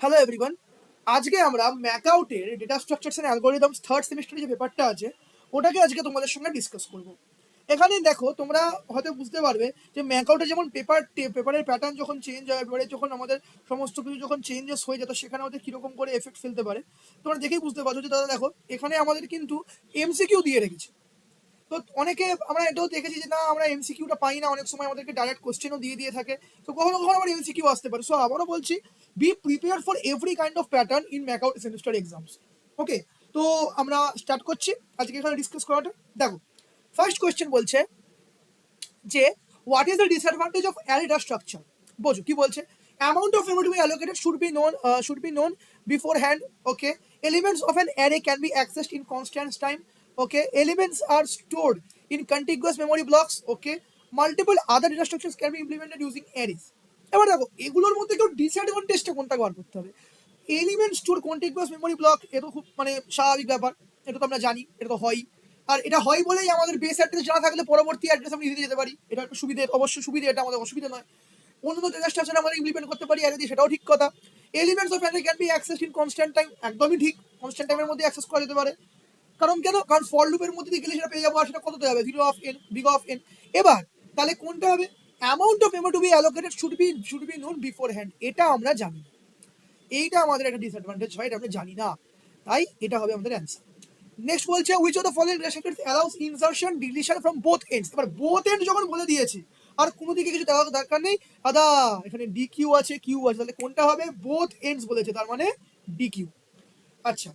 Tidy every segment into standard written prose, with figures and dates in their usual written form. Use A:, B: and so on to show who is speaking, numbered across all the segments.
A: Hello everyone, আজকে আমরা ম্যাকআউটের data structures and algorithms third সেমিস্টারে যে পেপারটা আছে ওটাকে আজকে তোমাদের সঙ্গে ডিসকাস করব। এখানে দেখো তোমরা হয়তো বুঝতে পারবে যে ম্যাকআউটে যেমন পেপারের প্যাটার্ন যখন চেঞ্জ হয়, পেপারে যখন আমাদের সমস্ত কিছু যখন চেঞ্জেস হয়ে যায় তো সেখানে আমাদের কীরকম করে এফেক্ট ফেলতে পারে তোমরা দেখেই বুঝতে পারছো যে দাদা দেখো এখানে আমাদের কিন্তু এমসিকিউ দিয়ে রেখেছে। তো অনেকে আমরা এটাও দেখেছি যে না আমরা এমসিকিউটা পাই না, অনেক সময় আমাদেরকে ডাইরেক্ট কোশ্চেনও দিয়ে থাকে। তো কখনো কখনো আবার এমসিকিউ আসতে পারে। সো আবারও বলছি, be prepare for every kind of pattern in MAKAUT semester exams. Okay, তো আমরা স্টার্ট করছি আজকে এখানে ডিসকাস করাটা। দেখো, ফার্স্ট কোয়েশ্চেন বলছে যে what is the disadvantage of array data structure. বোঝো কি বলছে। Amount of memory to be allocated should be known beforehand. Okay, elements of an array can be accessed in constant time. Okay, elements are stored in contiguous memory blocks. Okay, multiple other data structures can be implemented using arrays. এবার দেখো এগুলোর মধ্যে কেউ ডিসঅ্যাডভান্টেজটা কোনটা বার করতে হবে। Element store contiguous memory block, এটা খুব মানে স্বাভাবিক ব্যাপার, এটা তো আমরা জানি, এটা তো হয়। আর এটা হয় বলেই আমাদের বেস অ্যাড্রেস জানা থাকলে পরবর্তী অ্যাড্রেস আমরা ইজিলি যেতে পারি। এটা একটা সুবিধে, অবশ্য সুবিধে, এটা আমাদের অসুবিধা নয়। অন্য ডেটা স্ট্রাকচার আমরা ইমপ্লিমেন্ট করতে পারি অ্যারে দিয়ে, সেটাও ঠিক কথা। Elements of array can be access in constant time, একদমই ঠিক, কনস্ট্যান্ট টাইমের মধ্যে অ্যাক্সেস করা যেতে পারে। কারণ কেন? কারণ ফর লুপের মধ্যে দিয়ে গেলে সেটা পেয়ে যাবো, আর সেটা কততে হবে, zero of n, big of n. এবার তাহলে কোনটা হবে? Amount of memory to be allocated should be known beforehand, এটা আমরা জানি না। এইটা আমাদের একটা ডিসঅ্যাডভান্টেজ হয়, এটা আমরা জানি না, তাই এটা হবে আমাদের অ্যান্সার। নেক্সট বলছে which of the following restricts allows insertion deletion from both ends. এবার বোথ এন্ড যখন বলে দিয়েছে আর কোনো দিকে কিছু দেওয়ার দরকার নেই, দাদা এখানে ডি কিউ আছে, কিউ আছে, তাহলে কোনটা হবে? বোথ এন্ডস বলেছে, তার মানে ডি কিউ। আচ্ছা,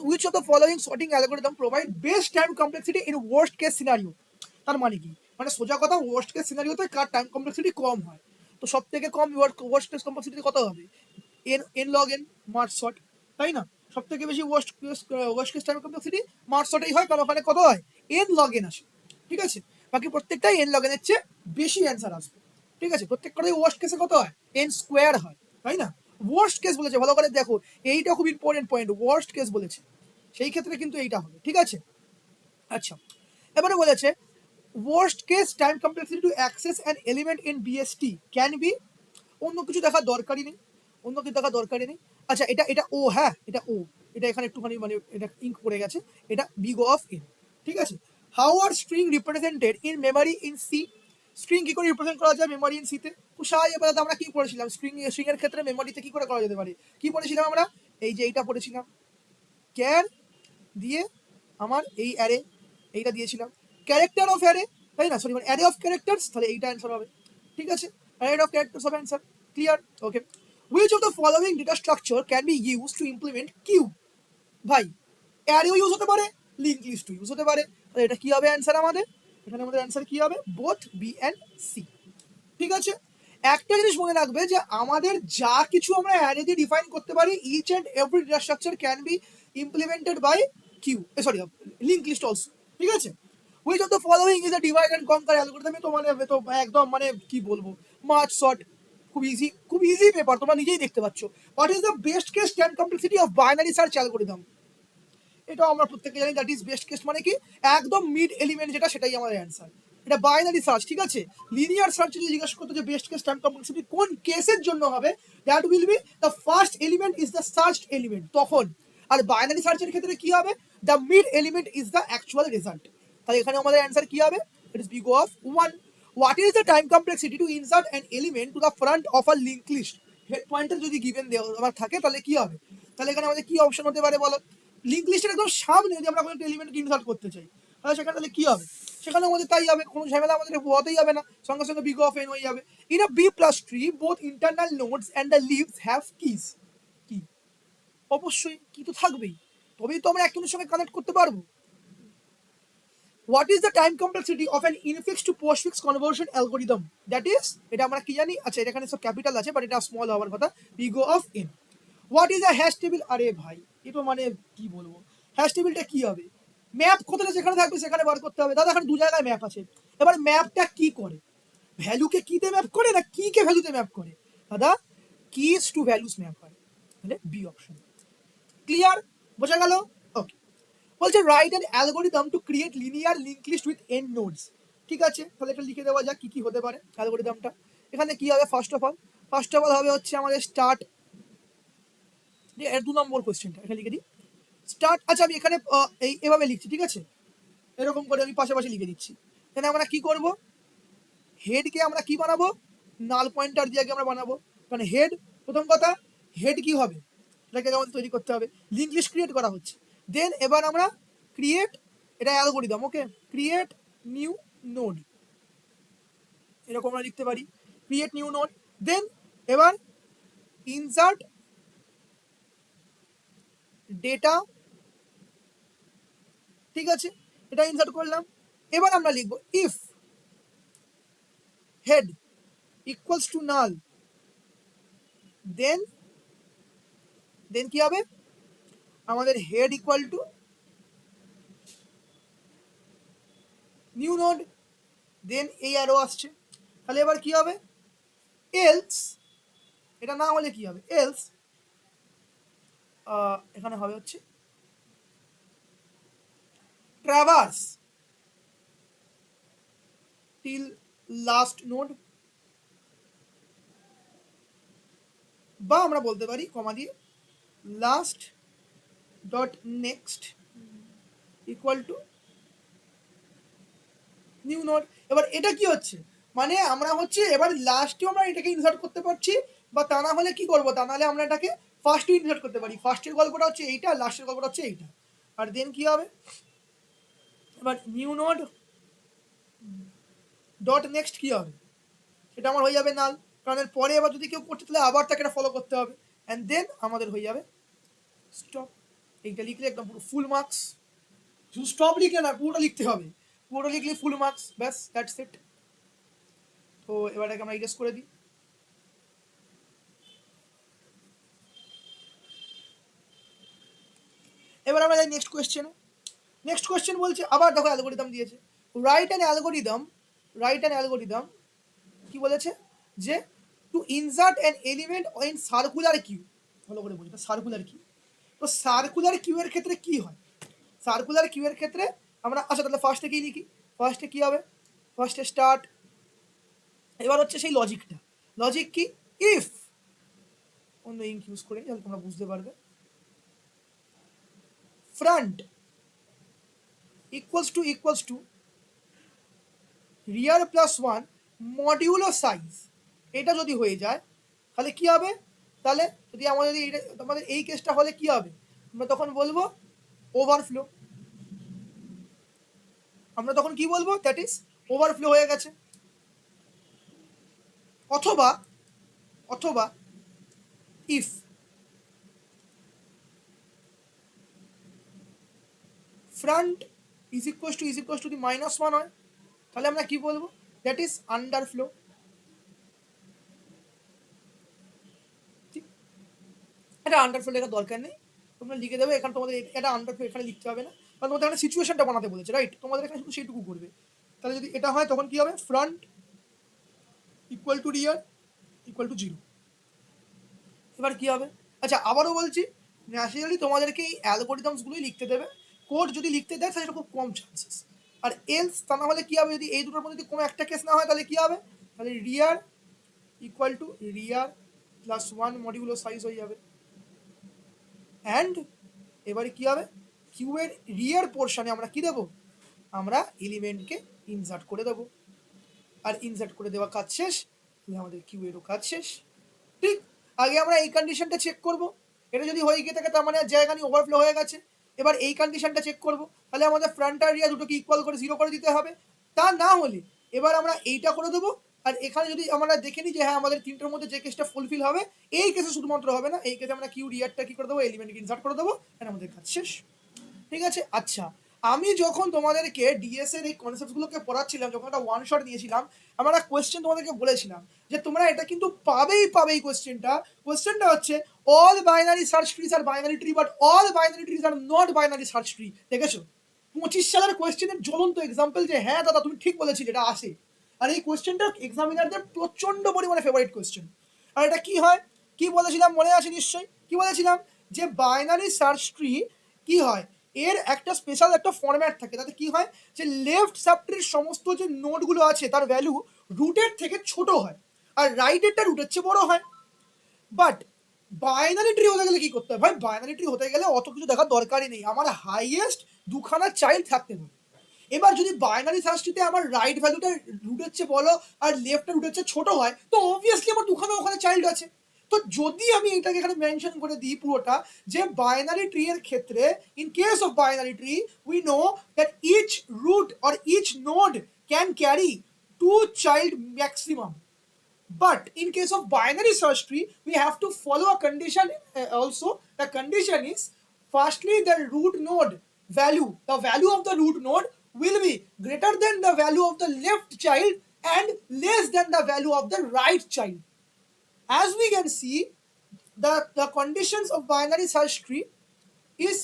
A: which of the following sorting algorithm provide best time complexity in worst case scenario। তার মানে কি? মানে সোজা কথা, ওয়ার্স্ট কেস সিনারিওতে কার টাইম কমপ্লেক্সিটি কম হয়। তো সব থেকে কম ওয়ার্স্ট কেস কমপ্লেক্সিটি কত হবে? N log N merge sort, তাই না? সব থেকে বেশি worst case time complexity merge শর্টেই হয়, কারণ ওখানে কত হয়? এন লগ এন আসে। ঠিক আছে, বাকি প্রত্যেকটাই এন লগ এনের চেয়ে বেশি অ্যান্সার আসবে। ঠিক আছে, প্রত্যেকটাই ওয়ার্স্ট কেসে কত হয়? এন স্কোয়ার হয়, তাই না? ওয়ার্স্ট কেস বলেছে, ভালো করে দেখো, এইটা খুব ইম্পর্টেন্ট পয়েন্ট, ওয়ার্স্ট কেস বলেছে, সেই ক্ষেত্রে কিন্তু এইটা হবে। ঠিক আছে, আচ্ছা, এবারে বলেছে worst case time complexity to access an element in BST can be, অন্য কিছু দেখার দরকারই নেই, অন্য কিছু দেখার দরকারই নেই। আচ্ছা, এটা এটা ও, হ্যাঁ এটা ও, এটা এখানে একটুখানি মানে এটা ইঙ্ক পড়ে গেছে, এটা বিগ অফ এন। ঠিক আছে, how are string represented in memory in C. String কি করে রিপ্রেজেন্ট করা যায় মেমরি ইন সিতে? খুব স্বাভাবিক, এবার আমরা কি পড়েছিলাম স্ট্রিং এর ক্ষেত্রে মেমরিতে কি করে করা যেতে পারে? কি পড়েছিলাম আমরা? এই যে এইটা পড়েছিলাম, ক্যার দিয়ে আমার এই অ্যারে, এইটা দিয়েছিলাম ক্যারেক্টার অফ অ্যারে, তাই না? সরি, মানে অ্যারে অফ ক্যারেক্টার্স, তাহলে এইটা অ্যান্সার হবে। ঠিক আছে, অ্যারে অফ ক্যারেক্টার্স হবে answer. Clear? Okay, which of the following data structure can be use to implement queue. ভাই অ্যারেও ইউজ হতে পারে, লিঙ্ক লিস্টও ইউজ হতে পারে, তাহলে এটা কি হবে অ্যান্সার আমাদের? এখানে আমাদের অ্যান্সার কি হবে? Both B and C. ঠিক আছে, একটা জিনিস মনে রাখবে যে আমাদের যা কিছু আমরা অ্যারে দিয়ে ডিফাইন করতে পারি, each and every data structure can be implemented by queue, sorry link list also. ঠিক আছে, which of the following is a divide and conquer algorithm. তো মানে তো একদম মানে কি বলবো, মার্চ শর্ট, খুব ইজি, খুব ইজি পেপার, তোমরা নিজেই দেখতে পাচ্ছ। What is the best case time complexity of binary search algorithm. এটাও আমরা প্রত্যেকে জানি, দ্যাট ইজ বেস্ট কেস মানে কি? একদম মিড এলিমেন্ট যেটা, সেটাই আমাদের অ্যান্সার। এটা বাইনারি সার্চ, ঠিক আছে। লিনিয়ার সার্চ যদি জিজ্ঞেস করতে যে বেস্ট কেস টাইম কমপ্লেক্সিটি কোন কেসের জন্য হবে, that will be the first element is the searched element, তখন। আর বাইনারি সার্চের ক্ষেত্রে কি হবে? The mid element is the actual result. তাহলে এখানে আমাদের অ্যান্সার কি হবে? It is big of 1। What is the time complexity to insert an element to the front of a link list. Head pointer যদি গিভেন আমার থাকে তাহলে কি হবে? তাহলে এখানে আমাদের কি অপশন হতে পারে বলো? লিঙ্ক লিস্টের একদম সামনে যদি আমরা কোনো একটা এলিমেন্টকে ইনসার্ট করতে চাই, তাহলে সেখানে তাহলে কি হবে? সেখানে আমাদের তাই হবে, কোনো ঝামেলা আমাদের হতেই হবে না, সঙ্গে সঙ্গে বিগ অফ এন হয়ে যাবে। In a B plus tree both internal nodes and the leaves have keys. কি? অবশ্যই কি তো থাকবেই, তবেই তো আমরা একজনের সঙ্গে কানেক্ট করতে পারবো। What is the time complexity of an infix to postfix conversion algorithm. That is, এটা আমরা কি জানি, আচ্ছা এটা এখানে সব ক্যাপিটাল আছে বাট এটা স্মল হওয়ার কথা, big of N. What is a hash table. আরে ভাই এ তো মানে কি বলবো, হ্যাশ টেবিলটা কি হবে? ম্যাপ কোথায় যেখানে থাকবে সেখানে বার করতে হবে। দাদা এখানে দু জায়গায় ম্যাপ আছে, এবার ম্যাপটা কি করে? ভ্যালুকে কিতে ম্যাপ করে না কিকে ভ্যালুতে ম্যাপ করে? দাদা কিজ টু ভ্যালুস ম্যাপ হয়, তাহলে বি অপশন। ক্লিয়ার? বোঝা গেল? ওকে, বলছে write an algorithm to create linear link list with n nodes. ঠিক আছে, তাহলে এটা লিখে দেওয়া যাক কি কি হতে পারে অ্যালগোরিদমটা। এখানে কি হবে? ফার্স্ট অফ অল হবে হচ্ছে আমাদের স্টার্ট এর 2 নম্বর কোয়েশ্চেনটা এখানে লিখে দিই স্টার্ট। আচ্ছা আমি এখানে এভাবে লিখছি, ঠিক আছে, এরকম করে আমি পাশাপাশি লিখে দিচ্ছি। এখানে আমরা কি করব, হেডকে আমরা কি বানাবো, নাল পয়েন্টার দিয়ে আগে আমরা বানাবো, কারণ হেড প্রথম কথা, হেড কি হবে এটাকে আমাদের তৈরি করতে হবে, লিঙ্ক লিস্ট ক্রিয়েট করা হচ্ছে। দেন এবার আমরা ক্রিয়েট, এটা অ্যালগরিদম, ওকে, ক্রিয়েট নিউ নোড, এরকম আমরা লিখতে পারি, ক্রিয়েট নিউ নোড। দেন এবার ইনসার্ট ডেটা, ঠিক আছে, এটা ইনসার্ট করলাম। এবার আমরা লিখবো if head equals to null, then then কি হবে, আমাদের head equal to new node, then এই অ্যারো আসছে। তাহলে এবার কি হবে, এলস, এটা না হলে কি হবে, এলস এখানে হবে হচ্ছে ট্রাভার্স টিল লাস্ট নোড, বা আমরা বলতে পারি কমা দিয়ে last dot next equal to new node. এবার এটা কি হচ্ছে, মানে আমরা হচ্ছে এবার লাস্টেও আমরা এটাকে ইনসার্ট করতে পারছি, বা তা না হলে কি করবো, তা নাহলে আমরা এটাকে ফার্স্টে ইনসার্ট করতে পারি, ফার্স্টের গল্পটা হচ্ছে এইটা আর লাস্টের গল্পটা হচ্ছে এইটা। আর দেন কি হবে, এবার নিউ নোড ডট নেক্সট কি হবে, এটা আমার হয়ে যাবে নাল, কারণ এর পরে এবার যদি কেউ করতে তাহলে আবার তাকে এটা ফলো করতে হবে, অ্যান্ড দেন আমাদের হয়ে যাবে স্টপ। এইটা লিখলে একদম পুরো ফুল মার্কস, শুধু স্টপ লিখলে না পুরোটা লিখতে হবে, পুরোটা লিখলে ফুল মার্কস, ব্যাস দ্যাটস ইট। তো এবার এটাকে আমরা ইরেজ করে দিই। এবার আমরা যাই নেক্সট কোয়েশ্চেনে। নেক্সট কোয়েশ্চেন বলছে, আবার দেখো অ্যালগোরিদম দিয়েছে, write an algorithm, write an algorithm কি বলেছে, যে to insert an element in circular queue, ভালো করে বলি, সার্কুলার কিউ। তো সার্কুলার কিউ এর ক্ষেত্রে কি হয়, সার্কুলার কিউ এর ক্ষেত্রে আমরা, আচ্ছা তাহলে ফার্স্টে কি লিখি, ফার্স্টে কি হবে, ফার্স্টে স্টার্ট, এবার হচ্ছে সেই লজিকটা, লজিক কি, ইফ, অন্য ইঙ্ক ইউজ করে তাহলে তোমরা বুঝতে পারবে, front equals to rear plus one modulo size, এটা যদি হয়ে যায় তাহলে কি হবে, তাহলে যদি আমাদের আমাদের এই কেসটা হলে কি হবে, আমরা তখন বলবো ওভারফ্লো, আমরা তখন কি বলবো, দ্যাট ইজ ওভারফ্লো হয়ে গেছে। অথবা অথবা if front is equals to the minus one হয়, তাহলে আমরা কি বলবো, দ্যাট ইজ আন্ডারফ্লো। এটা আন্ডারফ্লো লেখার দরকার নেই, তোমরা লিখে দেবে, এখানে তোমাদের এটা আন্ডারফ্লো এখানে লিখতে হবে না, কারণ তোমাদের এখানে সিচুয়েশনটা বানাতে বলেছে, রাইট, তোমাদের এখানে শুধু সেইটুকু করবে। তাহলে যদি এটা হয় তখন কি হবে, front equal to rear equal two zero. এবার কি হবে, আচ্ছা আবারও বলছি, ন্যাচারালি তোমাদেরকে এই অ্যালগোরিদমসগুলোই লিখতে দেবে, কোড যদি লিখতে দেয় তাহলে খুব কম চান্সেস। আর এলস, তা না হলে কি হবে, যদি এই দুটোর মধ্যে যদি কোনো একটা কেস না হয় তাহলে কি হবে, তাহলে rear equal to rear plus one modulo size হয়ে যাবে। অ্যান্ড এবারে কি হবে, কিউ এর রিয়ার পোর্শনে আমরা কি দেবো, আমরা এলিমেন্টকে ইনসার্ট করে দেবো, আর ইনসার্ট করে দেওয়া কাজ শেষ, তাহলে আমাদের কিউ এরও কাজ শেষ। ঠিক, আগে আমরা এই কন্ডিশনটা চেক করব, এটা যদি হয়ে গিয়ে থাকে তার মানে জায়গা নিয়ে ওভারফ্লো হয়ে গেছে। এবার এই কন্ডিশনটা চেক করব, তাহলে আমাদের ফ্রন্ট আর রিয়ার দুটোকে ইকুয়াল করে 0 করে দিতে হবে। তা না হলে এবার আমরা এইটা করে দেবো, আর এখানে যদি আমরা দেখে নিই যে হ্যাঁ আমাদের তিনটার মধ্যে যে কেসটা ফুলফিল হবে, এই কেসে শুধুমাত্র হবে না, এই কেসে আমরা কিউ রিয়ারটা কি করে দেবো, এলিমেন্টকে ইনসার্ট করে দেবো, আর আমাদের কাজ শেষ। ঠিক আছে, আচ্ছা আমি যখন তোমাদেরকে ডিএস এর এই কনসেপ্টগুলোকে পড়াচ্ছিলাম, যখন একটা ওয়ান শট দিয়েছিলাম, আমরা একটা কোয়েশ্চেন তোমাদেরকে বলেছিলাম যে তোমরা এটা কিন্তু পাবেই এই কোয়েশ্চেনটা হচ্ছে all binary search trees are binary tree, but all binary trees are not binary search tree. দেখেছো 25 সালের কোয়েশ্চেনের জ্বলন্ত এক্সাম্পল, যে হ্যাঁ দাদা তুমি ঠিক বলেছিলে এটা আসে। আর এই কোয়েশ্চেনটা এক্সামিনারদের প্রচন্ড পরিমাণে ফেভারিট কোয়েশ্চেন। আর এটা কি হয়, কি বলেছিলাম মনে আছে নিশ্চয়ই, কি বলেছিলাম, যে বাইনারি সার্চ ট্রি কি হয়, এর একটা স্পেশাল একটা ফরম্যাট থাকে, তাতে কি হয়, যে লেফট সাবট্রির সমস্ত যে নোডগুলো আছে তার ভ্যালু রুটের থেকে ছোট হয়, আর রাইটেরটা রুটের চেয়ে বড় হয়। বাট বাইনারি ট্রি হতে গেলে কি করতে হবে ভাই? বাইনারি ট্রি হতে গেলে অত কিছু দেখার দরকারই নেই, আমার হাইয়েস্ট দুখানা চাইল্ড থাকতে হবে। এবার যদি বাইনারি সার্চ ট্রিতে আমার রাইট ভ্যালুটা রুটের চেয়ে বড় আর লেফটের রুটের চেয়ে ছোট হয়, তো অবভিয়াসলি আমার দুখানা ওখানে চাইল্ড আছে। তো যদি আমি এটাকে এখানে মেনশন করে দিই পুরোটা, যে বাইনারি ট্রি এর ক্ষেত্রে, in case of binary tree we know that each root or each node can carry 2 child maximum. But in case of binary search tree, we have to follow a condition also. The condition is, firstly, the root node value, the value of the root node will be greater than the value of the left child and less than the value of the right child. As we can see, the conditions of binary search tree is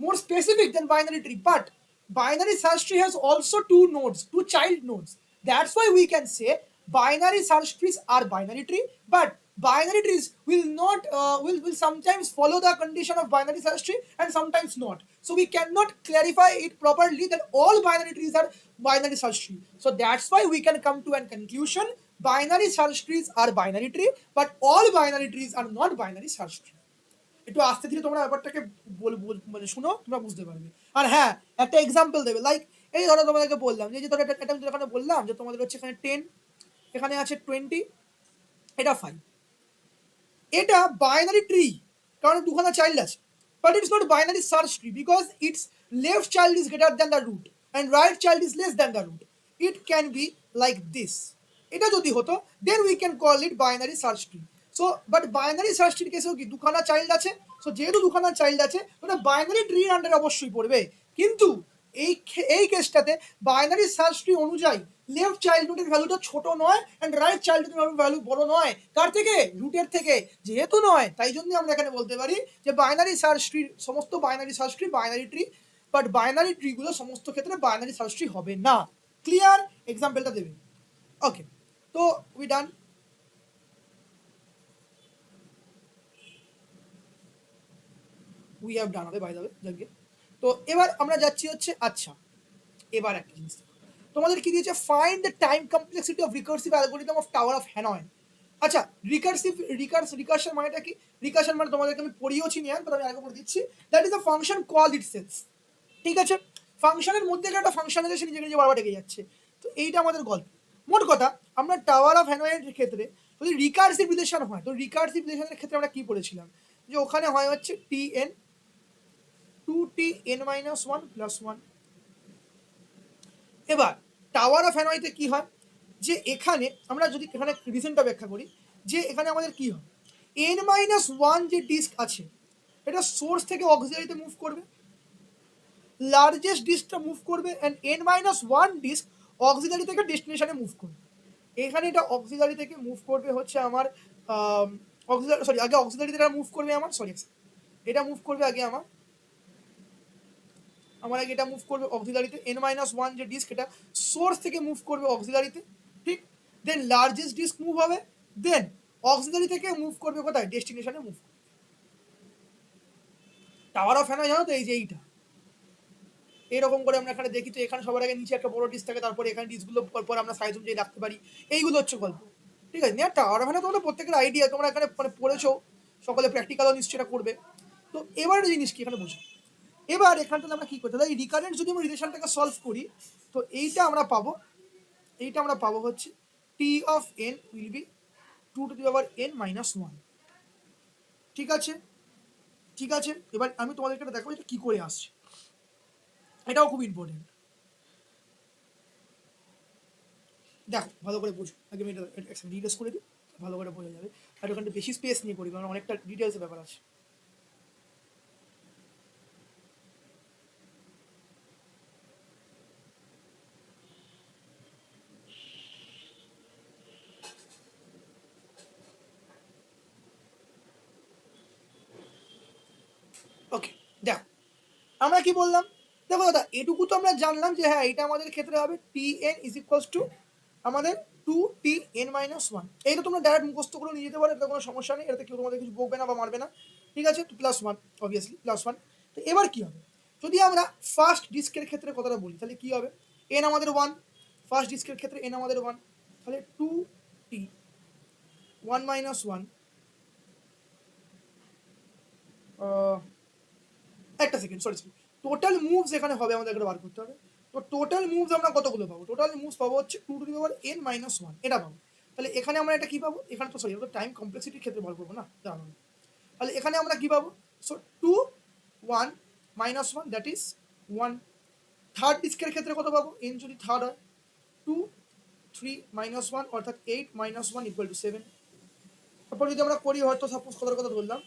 A: more specific than binary tree, but binary search tree has also two nodes, two child nodes. That's why we can say binary search trees are binary tree, but binary trees will not will sometimes follow the condition of binary search tree and sometimes not. So we cannot clarify it properly that all binary trees are binary search tree. So that's why we can come to a conclusion, binary search trees are binary tree, but all binary trees are not binary search tree. একটু আস্তে ধীরে তোমরা ব্যাপারটাকে মানে শুনো, তোমরা বুঝতে পারবে। আর হ্যাঁ, একটা এক্সাম্পল দেবে, লাইক এই ধরো তোমাদেরকে বললাম যে ধরো এটা আমি এখানে বললাম যে তোমাদের হচ্ছে এখানে 10, এখানে আছে 20, এটা 5, এটা বাইনারি ট্রি কারণ দুখানা চাইল্ড আছে, but it's not binary search tree because it's left child is greater than the root and right child is less than the root. It can be like this. এটা যদি হতো then we can call it binary search tree. So but binary search ট্রির কেসেও কি দুখানা child আছে, so যেহেতু দুখানা চাইল্ড আছে ওটা বাইনারি ট্রির আন্ডারে অবশ্যই পড়বে। কিন্তু এই কেসটাতে বাইনারি সার্চ ট্রি অনুযায়ী লেফট চাইল্ড নোডের ভ্যালুটা ছোট নয় অ্যান্ড রাইট চাইল্ড নোডের ভ্যালু বড় নয়। কার থেকে? রুটের থেকে। যেহেতু নয়, তাই জন্য আমরা এখানে বলতে পারি যে বাইনারি সার্চ ট্রি, সমস্ত binary search tree binary tree, but binary ট্রিগুলো সমস্ত ক্ষেত্রে বাইনারি সার্চ ট্রি হবে না। ক্লিয়ার? এক্সাম্পলটা দেবে। ওকে, তো we done. We have done হবে বাই দ্য ওয়ে, যাকে। তো এবার আমরা যাচ্ছি হচ্ছে, আচ্ছা এবার একটা জিনিস তোমাদের কি দিয়েছে, find the time complexity of recursive algorithm of tower of Hanoi. আচ্ছা, রিকার্সন মানেটা কি? রিকার্সন মানে তোমাদেরকে আমি পড়িয়েওছি নিয়ে, আমি আগে করে দিচ্ছি, that is a function call itself. ঠিক আছে, ফাংশনের মধ্যে একটা ফাংশন আছে, সে নিজেকে নিজে বারবার ডেকে যাচ্ছে। তো এইটা আমাদের গল্প। মোট কথা, আমরা টাওয়ার অফ হ্যানয়ের ক্ষেত্রে যদি রিকার্সিভ রিলেশন হয়, তো রিকার্সিভ রিলেশনের ক্ষেত্রে আমরা কি পড়েছিলাম, যে ওখানে হয় হচ্ছে tn 2tn - 1 + 1। এবার টাওয়ার অফ হ্যানয়তে কি হয়, যে এখানে আমরা যদি এখানে রিজনটা ব্যাখ্যা করি, যে এখানে আমাদের কি হয়, n-1 যে ডিস্ক আছে এটা সোর্স থেকে অক্সিলারিতে মুভ করবে, লার্জেস্ট ডিস্কটা মুভ করবে, অ্যান্ড n-1 ডিস্ক অক্সিলারি থেকে ডেস্টিনেশনে মুভ করবে। এখানে এটা অক্সিলারি থেকে মুভ করবে হচ্ছে আমার আগে অক্সিলারি থেকে মুভ করবে আমার, এটা মুভ করবে আগে আমার আগে এটা মুভ করবে অক্সিলারিতে, n-1 যে ডিস্ক এটা সোর্স থেকে মুভ করবে অক্সিলারিতে, ঠিক। দেন লার্জেস্ট ডিস্ক মুভ হবে, দেন অক্সিলারি থেকে মুভ করবে কোথায়, ডেস্টিনেশনে মুভ করবে। টাওয়ার অফ হ্যানয় জানো তো, এই যে এইটা এরকম করে আমরা এখানে দেখি, তো এখানে সবার আগে নিচে একটা বড় ডিস্ক থাকে, তারপরে এখানে ডিস্কগুলো পর আমরা সাইজ অনুযায়ী রাখতে পারি, এইগুলো হচ্ছে গল্প। ঠিক আছে, নিয়ে টাওয়ার অফ হ্যানয় তোমরা প্রত্যেকের আইডিয়া, তোমরা এখানে মানে পড়েছো, সকলে প্র্যাকটিক্যালও নিশ্চয়ই এটা করবে। তো এবার জিনিস কি এখানে বোঝো, এবার এখানটাতে আমরা কি করতে, এই রিকারেন্ট যদি আমরা রিলেশনটাকে সলভ করি, তো এইটা আমরা পাবো হচ্ছে T of N will be 2n - 1। ঠিক আছে, ঠিক আছে। এবার আমি তোমাদেরকে দেখো এটা কি করে আসছে, এটাও খুব ইম্পর্টেন্ট। দেখো ভালো করে বুঝো, আগে আমি এটা ডিটেলস করে দিই, ভালো করে বোঝা যাবে। আর ওখানে বেশি স্পেস নিয়ে করি, কারণ অনেকটা ডিটেলসের ব্যাপার আছে। ওকে, দেখো আমরা কি বললাম, দেখো দাদা এটুকু তো আমরা জানলাম যে হ্যাঁ এটা আমাদের ক্ষেত্রে হবে tn = আমাদের 2tn - 1। এইটা তোমরা ডাইরেক্ট মুখস্থ করে নিয়ে যেতে পারো, এটা কোনো সমস্যা নেই, এটাতে কেউ তোমাদের কিছু বকবে না বা মারবে না। ঠিক আছে, তো +1 অবভিয়াসলি +1। তো এবার কি হবে, যদি আমরা ফার্স্ট ডিস্কের ক্ষেত্রে কথাটা বলি, তাহলে কি হবে, n আমাদের 1, ফার্স্ট ডিস্কের ক্ষেত্রে n আমাদের 1, তাহলে 2t 1 - 1 একটা সেকেন্ড, সরি টোটাল মুভস এখানে হবে আমাদের এখানে বার করতে হবে। তো টোটাল মুভস আমরা কতগুলো পাবো? টোটাল মুভস পাবো হচ্ছে 2n-1 এটা পাবো। তাহলে এখানে আমরা এটা কি পাবো? এখানে তো সরি এটা টাইম কমপ্লেক্সিটির ক্ষেত্রে বার করবো না, দাঁড়ানো। তাহলে এখানে আমরা কি পাবো? So 2 1 -1 that is 1। থার্ড ডিস্কের ক্ষেত্রে কত পাবো? n যদি থার্ড হয় 2 3 -1 অর্থাৎ 8 -1 = 7। তারপর যদি আমরা করি হয়তো সাপোজ কথার কথা বললাম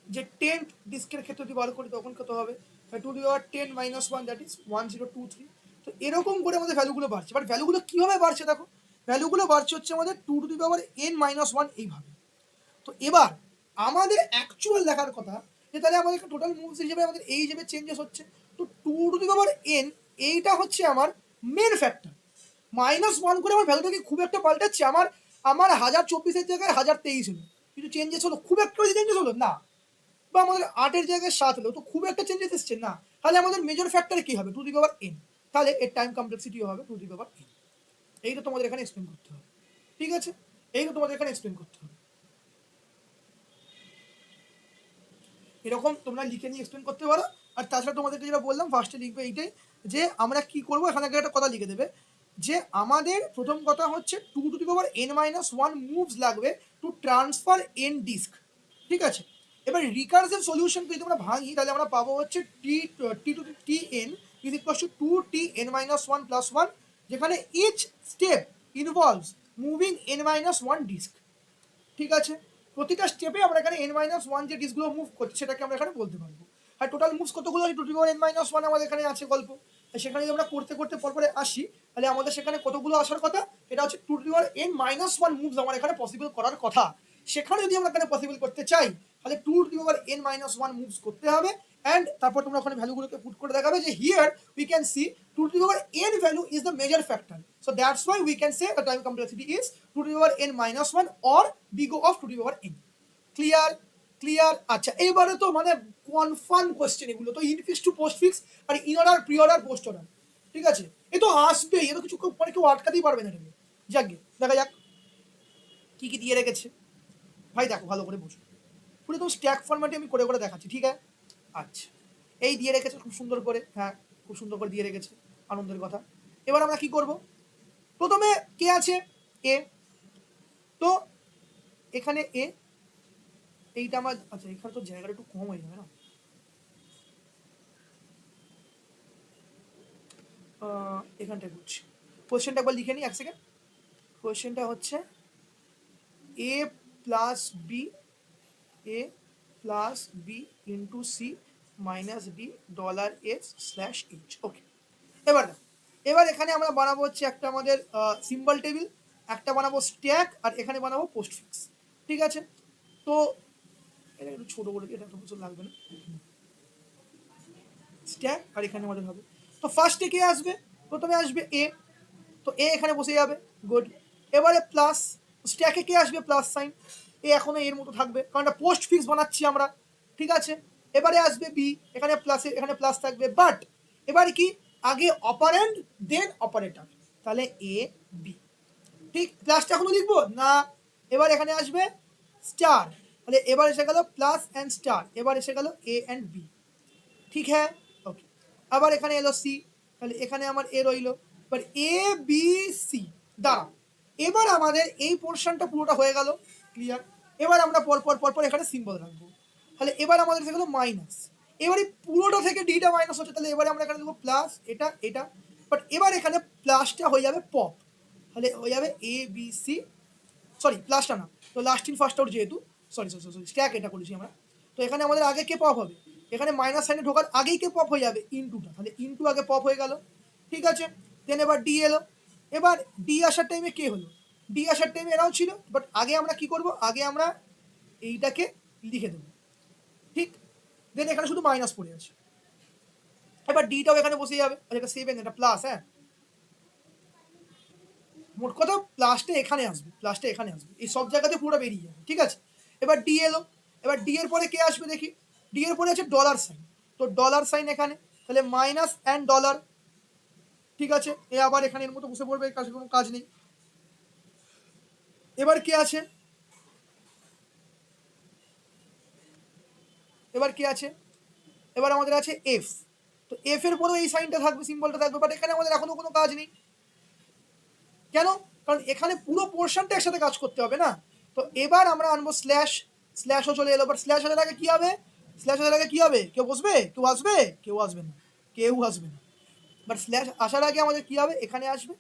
A: যে 10th ডিস্কের ক্ষেত্রে যদি বার করি তখন কত হবে? 2 10 - 1 দ্যাট ইজ 1023। তো এরকম করে আমাদের ভ্যালুগুলো বাড়ছে। বাট ভ্যালুগুলো কীভাবে বাড়ছে দেখো, ভ্যালুগুলো বাড়ছে হচ্ছে আমাদের 2n-1 এইভাবে। তো এবার আমাদের অ্যাকচুয়াল দেখার কথা যে তাহলে আমাদের টোটাল মুভস হিসেবে আমাদের এই হিসেবে চেঞ্জেস হচ্ছে। তো 2n এইটা হচ্ছে আমার মেন ফ্যাক্টর। -1 করে আমার ভ্যালুটাকে খুব একটা পাল্টাচ্ছে? আমার 1024-এর জায়গায় 1023 হলো, কিছু চেঞ্জেস হলো? খুব একটা চেঞ্জেস হলো না। বা আমাদের 8-এর জায়গায় 7 হলো, তো খুব একটা চেঞ্জেস এসছে না। তাহলে আমাদের মেজর ফ্যাক্টর কি হবে? 2n। তাহলে এর টাইম কমপ্লেক্সিটিও হবে 2n। এইটা তোমাদের এখানে এক্সপ্লেন করতে হবে, ঠিক আছে? এইটা তোমাদের এখানে এক্সপ্লেন করতে হবে। এরকম তোমরা লিখে নিয়ে এক্সপ্লেন করতে পারো। আর তাছাড়া তোমাদেরকে যেটা বললাম ফার্স্টে লিখবে এইটাই যে আমরা কি করবো, এখানে একটা কথা লিখে দেবে যে আমাদের প্রথম কথা হচ্ছে 2n-1 মুভস লাগবে টু ট্রান্সফার n ডিস্ক, ঠিক আছে? এবার রিকার্সিভ সলিউশন যদি আমরা ভাঙি তাহলে আমরা পাবো হচ্ছে t(n) = 2tn-1 + 1, যেখানে each step involves moving n-1 disk, ঠিক আছে? প্রতিটা স্টেপে আমরা এখানে n-1 যে ডিস্কগুলো মুভ করছে সেটাকে আমরা এখানে বলতে পারবো। আর টোটাল মুভস কতগুলো আছে? 2n-1 আমাদের এখানে আছে গল্প। সেখানে যদি আমরা করতে করতে পরপরে আসি তাহলে আমাদের সেখানে কতগুলো আসার কথা? এটা হচ্ছে 2n-1 মুভস আমার এখানে পসিবল করার কথা। সেখানে যদি আমরা এখানে পসিবল করতে চাই তাহলে 2n-1 মুভস করতে হবে। অ্যান্ড তারপর তোমরা ওখানে ভ্যালুগুলোকে পুট করে দেখাবে যে here we can see 2n value is the major factor. So that's why we can say the time complexity is 2n-1 or big of 2n। Clear? Clear? আচ্ছা, এবারে তো মানে কনফার্ম কোশ্চেন এগুলো তো, ইনফিক্স টু পোস্ট ফিক্স আর inorder preorder postorder, ঠিক আছে? এ তো আসবেই, এ তো কিছু মানে কেউ আটকাতেই পারবে না এটাকে। যাকে দেখা যাক কি কি দিয়ে রেখেছে ভাই, দেখো ভালো করে বুঝো। পুরো তো স্ট্যাক ফরম্যাটে আমি করে করে দেখাচ্ছি, ঠিক আছে? আচ্ছা, এই দিয়ে রেখেছে খুব সুন্দর করে, হ্যাঁ খুব সুন্দর করে দিয়ে রেখেছে, আনন্দের কথা। এবার আমরা কি করব? প্রথমে কে আছে? এ। তো এখানে এ, এইটা আমার, আচ্ছা এখানে তো জায়গাটা একটু কম হয়ে যাবে না? এখানটায় করছি। কোয়েশ্চেনটা একবার লিখে নিই, এক সেকেন্ড। কোয়েশ্চেনটা হচ্ছে A plus B into C minus D $s/h। Okay, এবার এখানে আমরা বানাবো হচ্ছে একটা আমাদের সিম্বল টেবিল, একটা বানাবো স্ট্যাক, আর এখানে বানাবো পোস্ট ফিক্স, ঠিক আছে? তো এটা একটু ছোটো করে দিই, এটা তো কিছু লাগবে না। স্ট্যাক আর এখানে আমাদের হবে। তো ফার্স্টে কে আসবে? প্রথমে আসবে এ, তো এ এখানে বসে যাবে, গুড। এবারে প্লাস, স্ট্যাকে কে আসবে? Plus sign. এ এখনো এর মতো থাকবে কারণ এটা পোস্ট ফিক্স বানাচ্ছি আমরা, ঠিক আছে? এবারে আসবে বি, এখানে প্লাসে এখানে প্লাস থাকবে, বাট এবারে কি আগে অপারেন্ড দেন অপারেটর, তাহলে এ বি, ঠিক? প্লাসটা এখনো লিখবো না। এবার এখানে আসবে স্টার, তাহলে এবার এসে গেল প্লাস অ্যান্ড স্টার, এবার এসে গেল এ অ্যান্ড বি, ঠিক হ্যাঁ? ওকে, আবার এখানে এলো সি, তাহলে এখানে আমার এ রইলো। এবার এ বি সি, দাঁড়াও, এবার আমাদের এই পোর্শনটা পুরোটা হয়ে গেল, ক্লিয়ার? এবার আমরা পরপর এখানে সিম্বল রাখবো। তাহলে এবার আমাদের এসে গেলো মাইনাস, এবারে পুরোটা থেকে ডিটা মাইনাস হচ্ছে, তাহলে এবারে আমরা এখানে দেবো প্লাস, এটা বাট এবার এখানে প্লাসটা হয়ে যাবে পপ, তাহলে হয়ে যাবে এ বি সি, সরি প্লাসটা না, তো লাস্ট ইন ফার্স্ট আউট যেহেতু, সরি স্ট্যাক এটা করেছি আমরা। তো এখানে আমাদের আগে কে পপ হবে? এখানে মাইনাস সাইনে ঢোকার আগেই কে পপ হয়ে যাবে? ইনটুটা, তাহলে ইনটু আগে পপ হয়ে গেল, ঠিক আছে? দেন এবার ডি এলো, এবার ডি আসার টাইমে কে হলো? ডি আসার টাইমে এরাও ছিল, বাট আগে আমরা কি করব? আগে আমরা এইটাকে লিখে দেবো, ঠিক? দেন এখানে শুধু মাইনাস পড়ে আছে, এবার ডিটাও এখানে বসে যাবে, আর এটা 7, এটা প্লাস, হ্যাঁ মোট কথা প্লাসটা এখানে আসবে, প্লাসটা এখানে আসবে, এই সব জায়গাতে পুরোটা বেরিয়ে যাবে, ঠিক আছে? এবার ডি এলো, এবার ডি এর পরে কে আসবে দেখি? ডি এর পরে আছে ডলার সাইন, তো ডলার সাইন এখানে, তাহলে মাইনাস অ্যান্ড ডলার, ঠিক আছে? এ আবার এখানে এর মতো বসে পড়বে, কাছে কোনো কাজ নেই। এবার কে আছে? এবার কি আছে, এবার আমাদের আছে এফ। তো এফ এর পরেও এই সাইনটা থাকবে, সিম্বলটা থাকবে, বাট এখানে আমাদের এখনো কোনো কাজ নেই। কেন? কারণ এখানে পুরো পোর্শনটা একসাথে কাজ করতে হবে না। তো এবার আমরা আনবো স্ল্যাশ, স্ল্যাশও চলে এলো, বাট স্ল্যাশ হলে আগে কি হবে, স্ল্যাশ হলে আগে কি হবে, কেউ বসবে, কেউ আসবে, কেউ আসবে না, কেউ আসবে না। বাট স্ল্যাশ আসার আগে আমাদের কি হবে, এখানে আসবে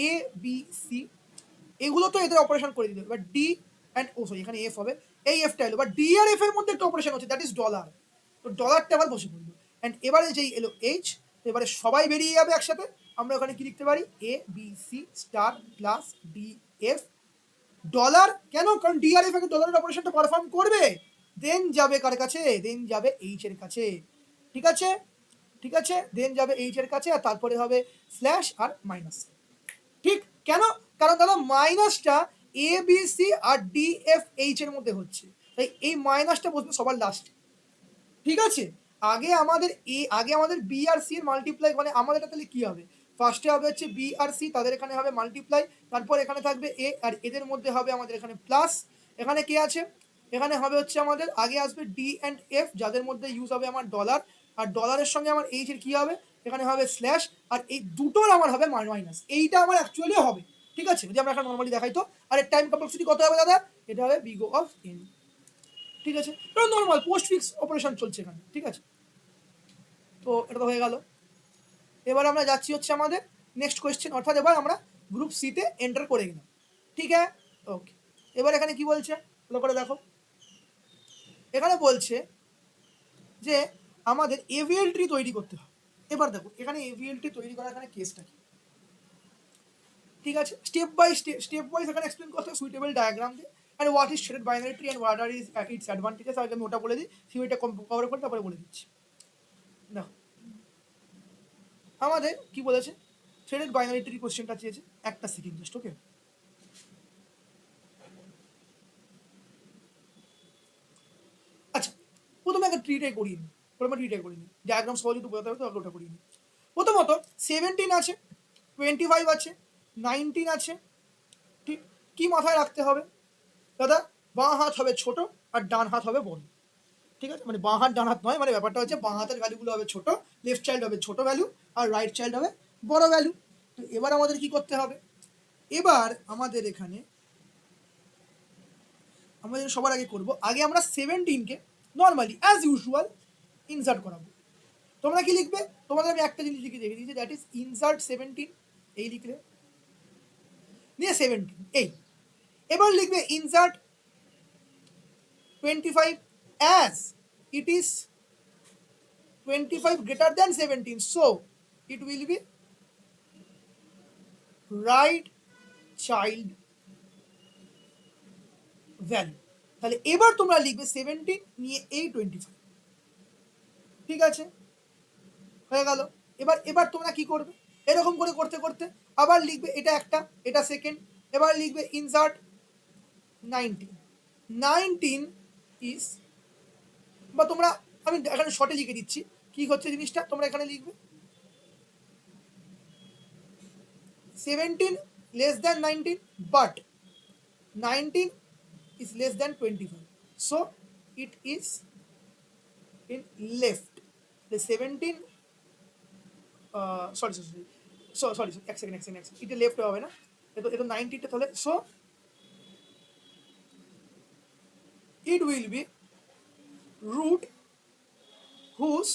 A: এ বি সি, এগুলো তো এদের অপারেশন করে দিতে হবে। But D and O sorry এখানে এফ হবে, এই এফটা এলো, বাট ডি আর এফ এর মধ্যে একটা অপারেশন হচ্ছে, দ্যাট ইজ ডলার। তো ডলারটা আবার বসে পড়লো। অ্যান্ড এবারে যেই এলো এইচ, তো এবারে সবাই বেরিয়ে যাবে একসাথে। আমরা ওখানে কি লিখতে পারি, A B C star plus D F dollar. কেন? কারণ ডি আর এফ এর ডলারের অপারেশনটা পারফর্ম করবে, দেন যাবে কার কাছে, দেন যাবে এইচ এর কাছে। ঠিক আছে, ঠিক আছে, দেন যাবে এইচ এর কাছে, আর তারপরে হবে স্ল্যাশ আর মাইনাস। ঠিক, কেন? কারণ দাদা মাইনাসটা এ বি সি আর ডি এফ এইচ এর মধ্যে হচ্ছে, তাই এই মাইনাসটা বসবে সবার লাস্টে। ঠিক আছে, আগে আমাদের বি আর সি এর মাল্টিপ্লাই, মানে আমাদের তাহলে কি হবে, ফার্স্টে হবে হচ্ছে বি আর সি, তাদের এখানে হবে মাল্টিপ্লাই, তারপর এখানে থাকবে এ, আর এদের মধ্যে হবে আমাদের এখানে প্লাস। এখানে কে আছে, এখানে হবে হচ্ছে আমাদের আগে আসবে ডি অ্যান্ড এফ, যাদের মধ্যে ইউজ হবে আমার ডলার, আর ডলারের সঙ্গে আমার এইচ এর কি হবে, এখানে হবে স্ল্যাশ, আর এই দুটোর আমার হবে মাইনাস। এইটা আমার অ্যাকচুয়ালি হবে। ঠিক আছে, যদি আমরা এখন নর্মালি দেখাই তো, আর এর টাইম কমপ্লেক্সিটি কত হবে দাদা, এটা হবে বিগো অফ এন। ঠিক আছে, এটা নর্মাল পোস্ট ফিক্স অপারেশন চলছে এখানে। ঠিক আছে, তো এটা তো হয়ে গেল। এবার আমরা যাচ্ছি হচ্ছে আমাদের নেক্সট কোয়েশ্চেন, অর্থাৎ এবার আমরা গ্রুপ সিতে এন্টার করে গেলাম। ঠিক আছে, ওকে। এবার এখানে কি বলছে, ভালো করে দেখো। এখানে বলছে যে আমাদের এভিএল ট্রি তৈরি করতে হবে। এবার দেখো এখানে এভিএল ট্রি তৈরি করার এখানে কেসটা কি। ঠিক আছে, স্টেপ বাই স্টেপ ওয়াইজ এখানে এক্সপ্লেন করতে হবে সুইটেবল ডায়াগ্রাম দিয়ে, and what is threaded binary tree and what are is it's advantages. আগে আমি ওটা বলে দিই, থিওরিটা কভার করে তারপরে বলে দিচ্ছি। দেখো আমাদের কি বলেছে, থ্রেডেড বাইনারি ট্রি কোশ্চেনটা চেয়েছে, একটা সেকেন্ড জাস্ট, ওকে। আচ্ছা, প্রথমে একটা ট্রিটাই করিয়ে নিই, প্রথমে ট্রিটাই করিয়ে নিই, ডায়াগ্রাম সহজে তো বোঝাতে হবে, তো আগে ওটা করিয়ে নিই। প্রথমত 17 আছে, 25 আছে, 19 আছে। ঠিক, কি মাথায় রাখতে হবে দাদা, বাঁ হাত হবে ছোট আর ডান হাত হবে বড়। ঠিক আছে, মানে বাঁ হাত ডান হাত নয়, মানে ব্যাপারটা হচ্ছে বাঁ হাতের ভ্যালুগুলো হবে ছোট, লেফট চাইল্ড হবে ছোট ভ্যালু, আর রাইট চাইল্ড হবে বড় ভ্যালু। তো এবার আমাদের কি করতে হবে, এবার আমাদের এখানে আমরা সবার আগে করব, আগে আমরা 17কে নর্মালি অ্যাজ ইউজুয়াল ইনসার্ট করাবো। তোমরা কি লিখবে, তোমাদের আমি একটা জিনিস লিখে দেখে দিয়েছি, দ্যাট ইজ ইনসার্ট 17, এই লিখলে নিয়ে 17 এই। এবার লিখবে insert 25 as it is 25 greater than 17, so it will be right child value। তাহলে এবার তোমরা লিখবে 17 নিয়ে এই 25। ঠিক আছে, হয়ে গেল। এবার এবার তোমরা কি করবে, এরকম করে করতে করতে আবার লিখবে এটা একটা, এটা সেকেন্ড। এবার লিখবে ইনসার্ট 19, 19 ইজ, বা তোমরা, আমি এখানে শর্টে লিখে দিচ্ছি কি হচ্ছে জিনিসটা, তোমরা এখানে লিখবে 17 less than 19, but 19 is less than 25, so it is in left, the 17 sorry এক সেকেন্ড এটা লেফট হবে না, এটা 90 টা, তাহলে so it will be root whose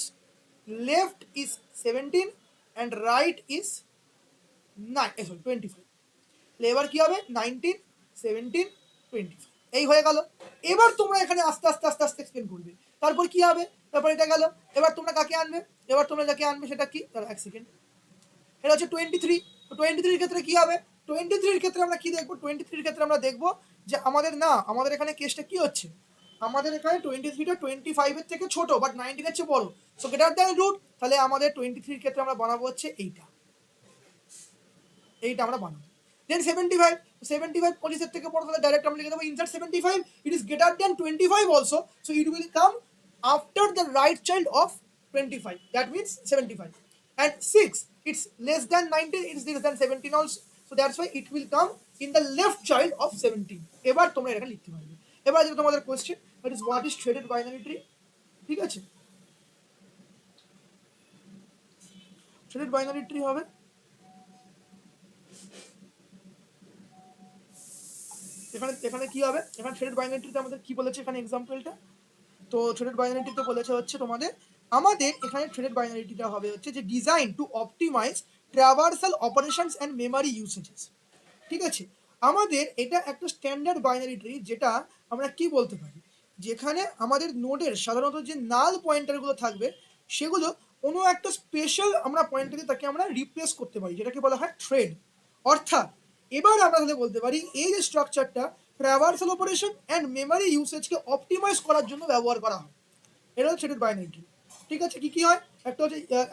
A: left is 17 and right is 25। এবার কি হবে 19 17 25, এই হয়ে গেল। এবার তোমরা এখানে আস্তে আস্তে আস্তে আস্তে এক্সপ্লেন করবে, তারপর কি হবে, তারপর এটা গেল। এবার তোমরা কাকে আনবে, এবার তোমরা যাকে আনবে সেটা কি, তাহলে এক সেকেন্ড, এটা হচ্ছে 23। তো 23 এর ক্ষেত্রে কি হবে, 23 এর ক্ষেত্রে আমরা কি দেখবো, 23 এর ক্ষেত্রে আমরা দেখবো যে আমাদের এখানে কেসটা কি হচ্ছে, আমাদের এখানে 23টা 25 এর থেকে ছোট, বাট 19 এর চেয়ে বড়, সো গ্রেটার দ্যান রুট। তাহলে আমাদের 23 এর ক্ষেত্রে আমরা বানাবো হচ্ছে এইটা আমরা বানাবো। দেন 75 25 এর থেকে বড়, তাহলে ডাইরেক্ট আমরা লিখে দেবো insert 75, it is greater than 25 also, so it will come after the right child of 25, that means 75। and 6, it's less than 19, it's less than 17 also, so that's why it will come in the left child of 17। এবার তোমরা এটা লিখতে পারবে। এবার যেটা তোমাদের question, that is what is threaded binary tree। ঠিক আছে, থ্রেডেড বাইনারি ট্রি হবে এখানে। এখানে কি হবে, এখানে থ্রেডেড বাইনারি ট্রিতে আমাদের কি বলেছে এখানে এক্সাম্পলটা, তো থ্রেডেড বাইনারিটিতে বলেছে হচ্ছে তোমাদের, আমাদের এখানে থ্রেডেড বাইনারিটিটা হবে হচ্ছে যে designed to optimise traversal operations and memory usages. ঠিক আছে, আমাদের এটা একটা স্ট্যান্ডার্ড বাইনারি ট্রি, যেটা আমরা কি বলতে পারি, যেখানে আমাদের নোডের সাধারণত যে নাল পয়েন্টারগুলো থাকবে সেগুলো কোনো একটা স্পেশাল আমরা পয়েন্টার দিয়ে তাকে আমরা রিপ্লেস করতে পারি, যেটাকে বলা হয় থ্রেড। অর্থাৎ এবার আমরা তাহলে বলতে পারি এই যে স্ট্রাকচারটা ট্রাভার্সাল অপারেশন অ্যান্ড মেমরি ইউসেজকে অপটিমাইজ করার জন্য ব্যবহার করা হয়। এটা হচ্ছে থ্রেডেড বাইনারি ট্রি। ঠিক আছে, কি কি হয়,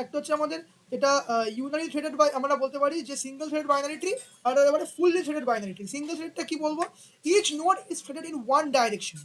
A: একটা হচ্ছে আমাদের এটা ইউনারি থ্রেডেড বাই, আমরা বলতে পারি যে সিঙ্গেল থ্রেড বাইনারি ট্রি, আর এবারে fully threaded binary tree. Single থ্রেডটা কি বলবো, each node is threaded in one direction.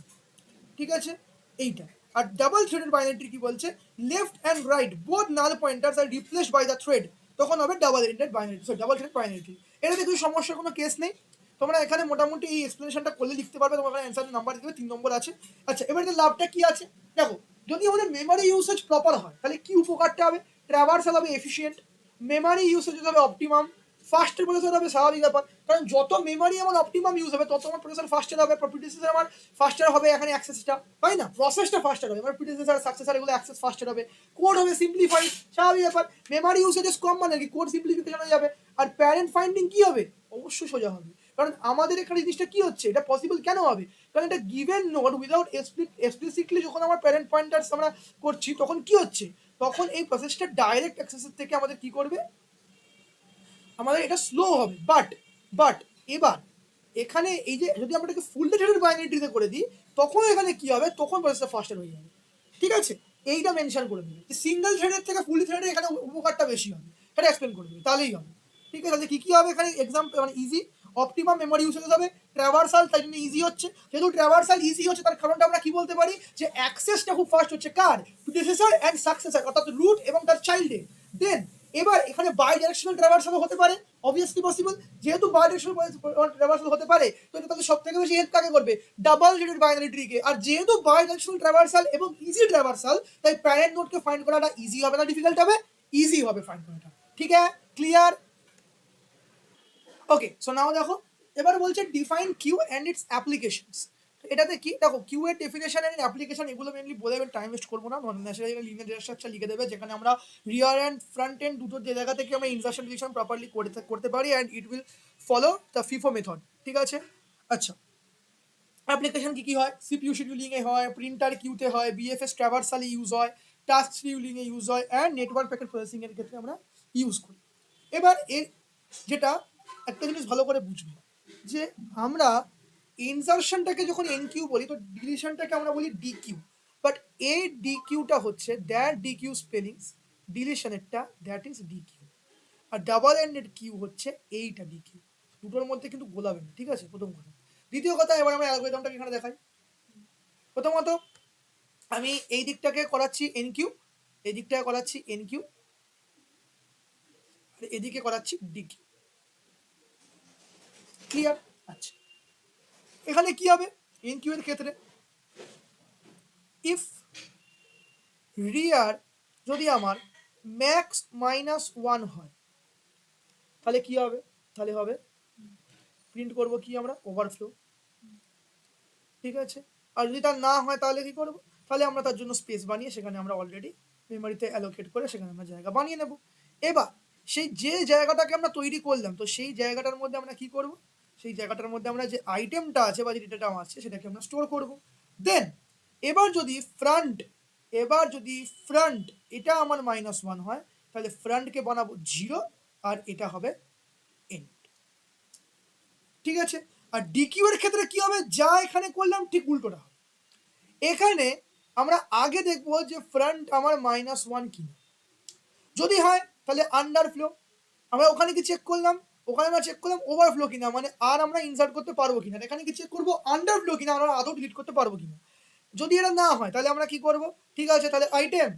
A: ঠিক আছে, এইটা। আর ডাবল থ্রেডেড বাইনারি ট্রি কি বলছে, left and right both null pointers are replaced by the thread, তখন হবে double threaded binary, sorry double thread binary tree. এটাতে কিছু সমস্যার কোনো কেস নেই, তোমরা এখানে মোটামুটি এই এক্সপ্লেনেশনটা করলে লিখতে পারবে, তোমার এখানে অ্যান্সার নাম্বার দেবে 3 নম্বর আছে। আচ্ছা, এবারে লাভটা কি আছে দেখো, যদি আমাদের মেমোরি ইউসেজ প্রপার হয় তাহলে কি উপকারটা হবে, ট্রাভার্সাল হবে এফিশিয়েন্ট, মেমোরি ইউসেজ হবে অপটিমাম, ফাস্টের প্রসেসর হবে স্বাভাবিক ব্যাপার, কারণ যত মেমোরি আমার অপটিমাম ইউজ হবে তত আমার প্রসেসর ফাস্টার হবে, প্রসেসর আমার ফাস্টার হবে, এখানে অ্যাক্সেসটা তাই না, প্রসেসটা ফাস্টার হবে, আমার প্রসেসর সাকসেসর এগুলো অ্যাক্সেস ফাস্টার হবে, কোড হবে সিম্পলিফাইড, স্বাভাবিক ব্যাপার, মেমোরি ইউসেজেস কম মানে কি কোড সিম্পলিফিকেশন হয়ে যাবে, আর প্যারেন্ট ফাইন্ডিং কি হবে, অবশ্যই সোজা হবে। কারণ আমাদের এখানে জিনিসটা কি হচ্ছে, এটা পসিবল কেন হবে, কারণ এটা গিভেন নোড উইদাউট এক্সপ্লিসিটলি যখন আমার প্যারেন্ট পয়েন্টার্স আমরা করছি তখন কি হচ্ছে, তখন এই প্রসেসটা ডাইরেক্ট অ্যাক্সেসের থেকে আমাদের কি করবে, আমাদের এটা স্লো হবে। বাট এবার এখানে এই যে যদি আমরা এটাকে ফুল থ্রেডেড বাইনারি ট্রিতে করে দিই তখন এখানে কি হবে, তখন প্রসেসটা ফাস্টার হয়ে যাবে। ঠিক আছে, এইটা মেনশন করে দেবে যে সিঙ্গেল থ্রেডের থেকে ফুল থ্রেডের এখানে উপকারটা বেশি হবে, এটা এক্সপ্লেন করে দেবে, তাহলেই হবে। ঠিক আছে, তাহলে কি কি হবে এখানে এক্সাম্পল, মানে ইজি অপটিমাম মেমোরি ইউসেজ হবে, ট্রাভার্সাল তাই জন্য ইজি হচ্ছে, যেহেতু ট্রাভার্সাল ইজি হচ্ছে তার কারণটা আমরা কি বলতে পারি, যে অ্যাক্সেসটা খুব ফাস্ট হচ্ছে কার, প্রিডিসেসর অ্যান্ড সাকসেসর, অর্থাৎ রুট এবং তার চাইল্ডে। দেন এবার এখানে বাই ডাইরেকশনাল ট্রাভার্সালও হতে পারে, অবভিয়াসলি পসিবল, যেহেতু বাই ডাইরেকশনাল ট্রাভার্সাল হতে পারে তো এটা তাদের সব থেকে বেশি হেল্প কাকে করবে, ডাবল থ্রেডেড বাইনারি ট্রিকে। আর যেহেতু বাই ডাইরেকশনাল ট্রাভার্সাল এবং ইজি ট্রাভার্সাল, তাই প্যারেন্ট নোডকে ফাইন্ড করাটা ইজি হবে না ডিফিকাল্ট হবে, ইজি হবে ফাইন্ড করাটা। ঠিক আছে, ক্লিয়ার? ওকে, সো নাও দেখো, এবার বলছে define queue and its applications. এটাতে কি দেখো, কিউ এর ডেফিনেশন এন্ড অ্যাপ্লিকেশন এগুলো মেনলি বলে দেবেন, টাইম ওয়েস্ট করবো না, ন্যাচারালি লিনিয়ার ডেটা স্ট্রাকচার লিখে দেবে, যেখানে আমরা রিয়ার অ্যান্ড ফ্রন্ট এন্ড দুটো যে জায়গা থেকে আমরা ইনসার্শন ডিলিশন প্রপারলি করতে পারি, and it will follow the FIFO method. ঠিক আছে, আচ্ছা, অ্যাপ্লিকেশন কি কি হয়, সিপিইউ শিডিউলিং এ হয়, প্রিন্টার কিউতে হয়, বিএফএস ট্রাভার্সালে ইউজ হয়, টাস্ক শিডিউলিং এ ইউজ হয়, অ্যান্ড নেটওয়ার্ক প্যাকেট প্রসেসিং এর ক্ষেত্রে আমরা ইউজ করি। এবার এর যেটা একটা জিনিস ভালো করে বুঝবে, যে আমরা ইনসারশনটাকে যখন এনকিউ বলি তো ডিলিশনটাকে আমরা বলি ডিকিউ, বাট এই ডিকিউটা হচ্ছে দ্যাট ডিকিউ স্পেলিংস, ডিলিশনেরটা দ্যাট ইজ ডিকিউ, আর ডাবল এন্ডেড কিউ হচ্ছে এইটা ডিকিউ, দুটোর মধ্যে কিন্তু গোলাবে না। ঠিক আছে, প্রথম কথা। দ্বিতীয় কথা, এবার আমরা অ্যালগরিদমটাকে এখানে দেখাই। প্রথমত আমি এই দিকটাকে করাচ্ছি এনকিউ, এই দিকটাকে করাচ্ছি এনকিউ, এদিকে করাচ্ছি ডিকিউ। ক্লিয়ার? আচ্ছা, এখানে কি হবে এনকিউ এর ক্ষেত্রে, ইফ রিয়ার যদি আমার ম্যাক্স -1 হয় তাহলে কি হবে, তাহলে হবে প্রিন্ট করব কি আমরা, ওভারফ্লো। ঠিক আছে, আর যদি তার না হয় তাহলে কি করব, তাহলে আমরা তার জন্য স্পেস বানিয়ে সেখানে আমরা অলরেডি মেমোরিতে অ্যালোকেট করে সেখানে আমরা জায়গা বানিয়ে নেব। এবার সেই যে জায়গাটাকে আমরা তৈরি করলাম, তো সেই জায়গাটার মধ্যে আমরা কি করব, সেই জায়গাটার মধ্যে আমরা যে আইটেমটা আছে বা যে ডেটাটা আছে সেটাকে আমরা স্টোর করব। দেন এবার যদি ফ্রন্ট এটা আমার -1 হয় তাহলে ফ্রন্টকে বানাবো 0 আর এটা হবে এন্ড। ঠিক আছে, আর ডিকিউ এর ক্ষেত্রে কি হবে, যা এখানে করলাম ঠিক উল্টোটা হবে। এখানে আমরা আগে দেখবো যে ফ্রন্ট আমার -1 কিনা, যদি হয় তাহলে আন্ডারফ্লো, আমরা ওখানে কি চেক করলাম, ওখানে আমরা চেক করলাম ওভারফ্লো কিনা, মানে আর আমরা ইনসার্ট করতে পারবো কিনা, এখানে কি চেক করবো আন্ডারফ্লো কিনা, আমরা আদৌ ডিলিট করতে পারবো কিনা। যদি এটা না হয় তাহলে আমরা কি করব, ঠিক আছে, তাহলে আইটেম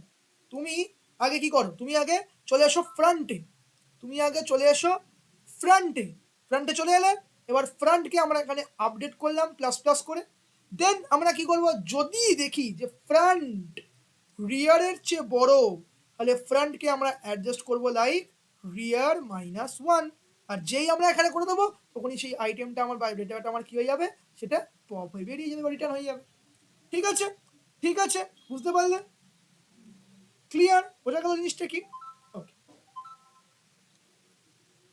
A: তুমি আগে কি করো, তুমি আগে চলে এসো ফ্রন্টে, ফ্রন্টে চলে এলে, এবার ফ্রন্টকে আমরা এখানে আপডেট করলাম প্লাস করে। দেন আমরা কি করব, যদি দেখি যে ফ্রন্ট রিয়ারের চেয়ে বড়, তাহলে ফ্রন্টকে আমরা অ্যাডজাস্ট করব লাইক রিয়ার -1, আর যেই আমরা এখানে করে দেবো তখনই সেই আইটেমটা আমার বা ডেটাটা আমার কি হয়ে যাবে, সেটা পপ হয়ে বেরিয়ে যাবে বা রিটার্ন হয়ে যাবে। ঠিক আছে, ঠিক আছে, বুঝতে পারলে? ক্লিয়ার? বোঝা গেল জিনিসটা কি? ওকে,